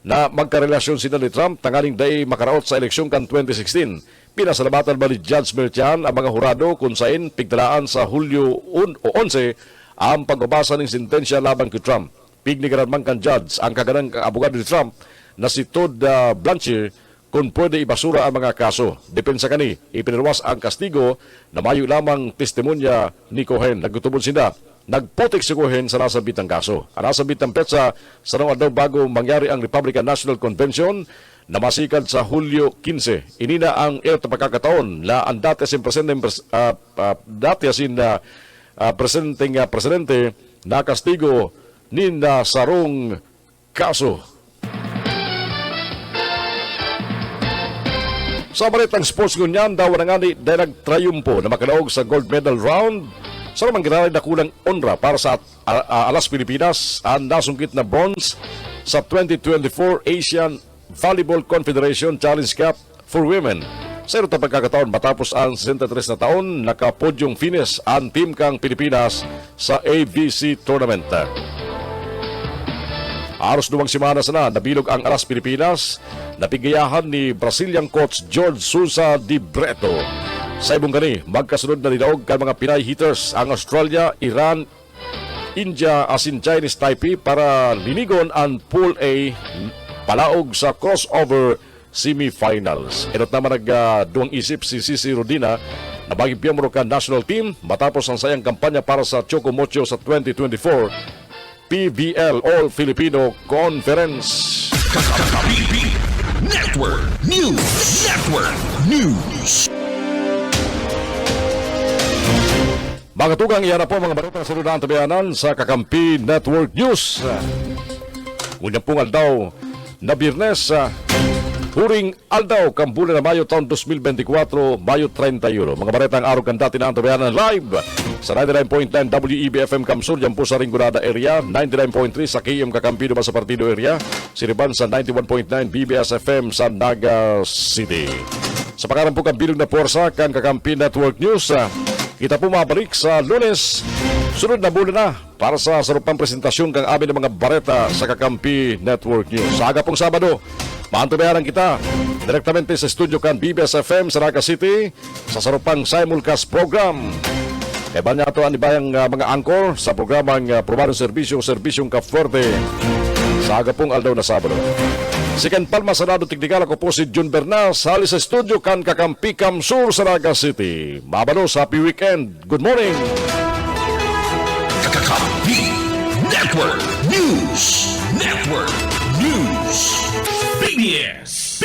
na magkarelasyon sila ni Trump tanganing dai makaraot sa eleksyon kan 2016. Pinasalamatan ba ni Judge Merchan ang mga hurado kung sain pigtalaan sa Hulyo 11 ang pagbabasa ng sentensya laban kay Trump. Pignigaran man kan judge ang kaganang abogado ni Trump na si Todd Blanchard kung pwede ibasura ang mga kaso. Depensa kani, ipinirwas ang kastigo na mayo lamang testimonya ni Cohen. Nagtutubod sila, nagputik si Cohen sa nasabit ng kaso. Ang nasabit ng petsa sa noong adlaw bago mangyari ang Republican National Convention na masikad sa Hulyo 15. Inina ang iyot na pagkakataon na ang dati asin presidente na kastigo ninda sarong kaso. Sa balitang sports ngunyan, daw na nga ni dahil nagtrayumpo na makalaog sa gold medal round. Sa namang ginalay na kulang onra para sa Alas Pilipinas ang nasungkit na bronze sa 2024 Asian Volleyball Confederation Challenge Cup for Women. Sa ito pagkakataon matapos ang 63 na taon, nakapodyong finish ang team kang Pilipinas sa ABC Tournament. Aros 2 semanas na nabilog ang Alas Pilipinas, napigayahan ni Brazilian coach George Sousa de Breto. Sa ibong gani, magkasunod na nilaog kan mga Pinay hitters ang Australia, Iran, India asin Chinese Taipei para linigon ang Pool A palaog sa crossover semifinals. Inot naman nagduwang isip si Cici Rodina na baging piyembro ka national team matapos ang sayang kampanya para sa Chocomocho sa 2024 PBL All Filipino Conference. Network News. Mga tugang, iyan na po mga balita sa lunang tabayanan sa Kakampi Network News. Unyang pong aldaw na Biyernes, huring aldaw kambulan na Mayo taon 2024, Mayo 31. Mga baretang araw kanda tinang tabayanan live sa 99.9 WEB-FM Kamsur, yan po sa Rinconada area, 99.3 sa KM Kakampi Duma sa Partido area, Siriban sa 91.9 BBS-FM sa Naga City. Sa pagkaran po kambilog na porsa kan Kakampi Network News, kita po mabalik sa Lunes, sunod na bulan na para sa sarupang presentasyon kang amin ng mga bareta sa Kakampi Network News. Sa aga pong Sabado, maantabayaran kita direktamente sa studio kan BBS-FM sa Naga City sa sarupang simulcast program. Kaya niya ito ang ibayang mga angkor sa programang Probadong Serbisyong Kafuerte sa aga pong aldaw na Sabado. Sikan Palma sa Nado Tiknikal, ako po si Jun Bernas, hali sa studio kan Kakampi Kamsur sa Naga City. Mabalos, happy weekend. Good morning. Kakampi Network News. PBS.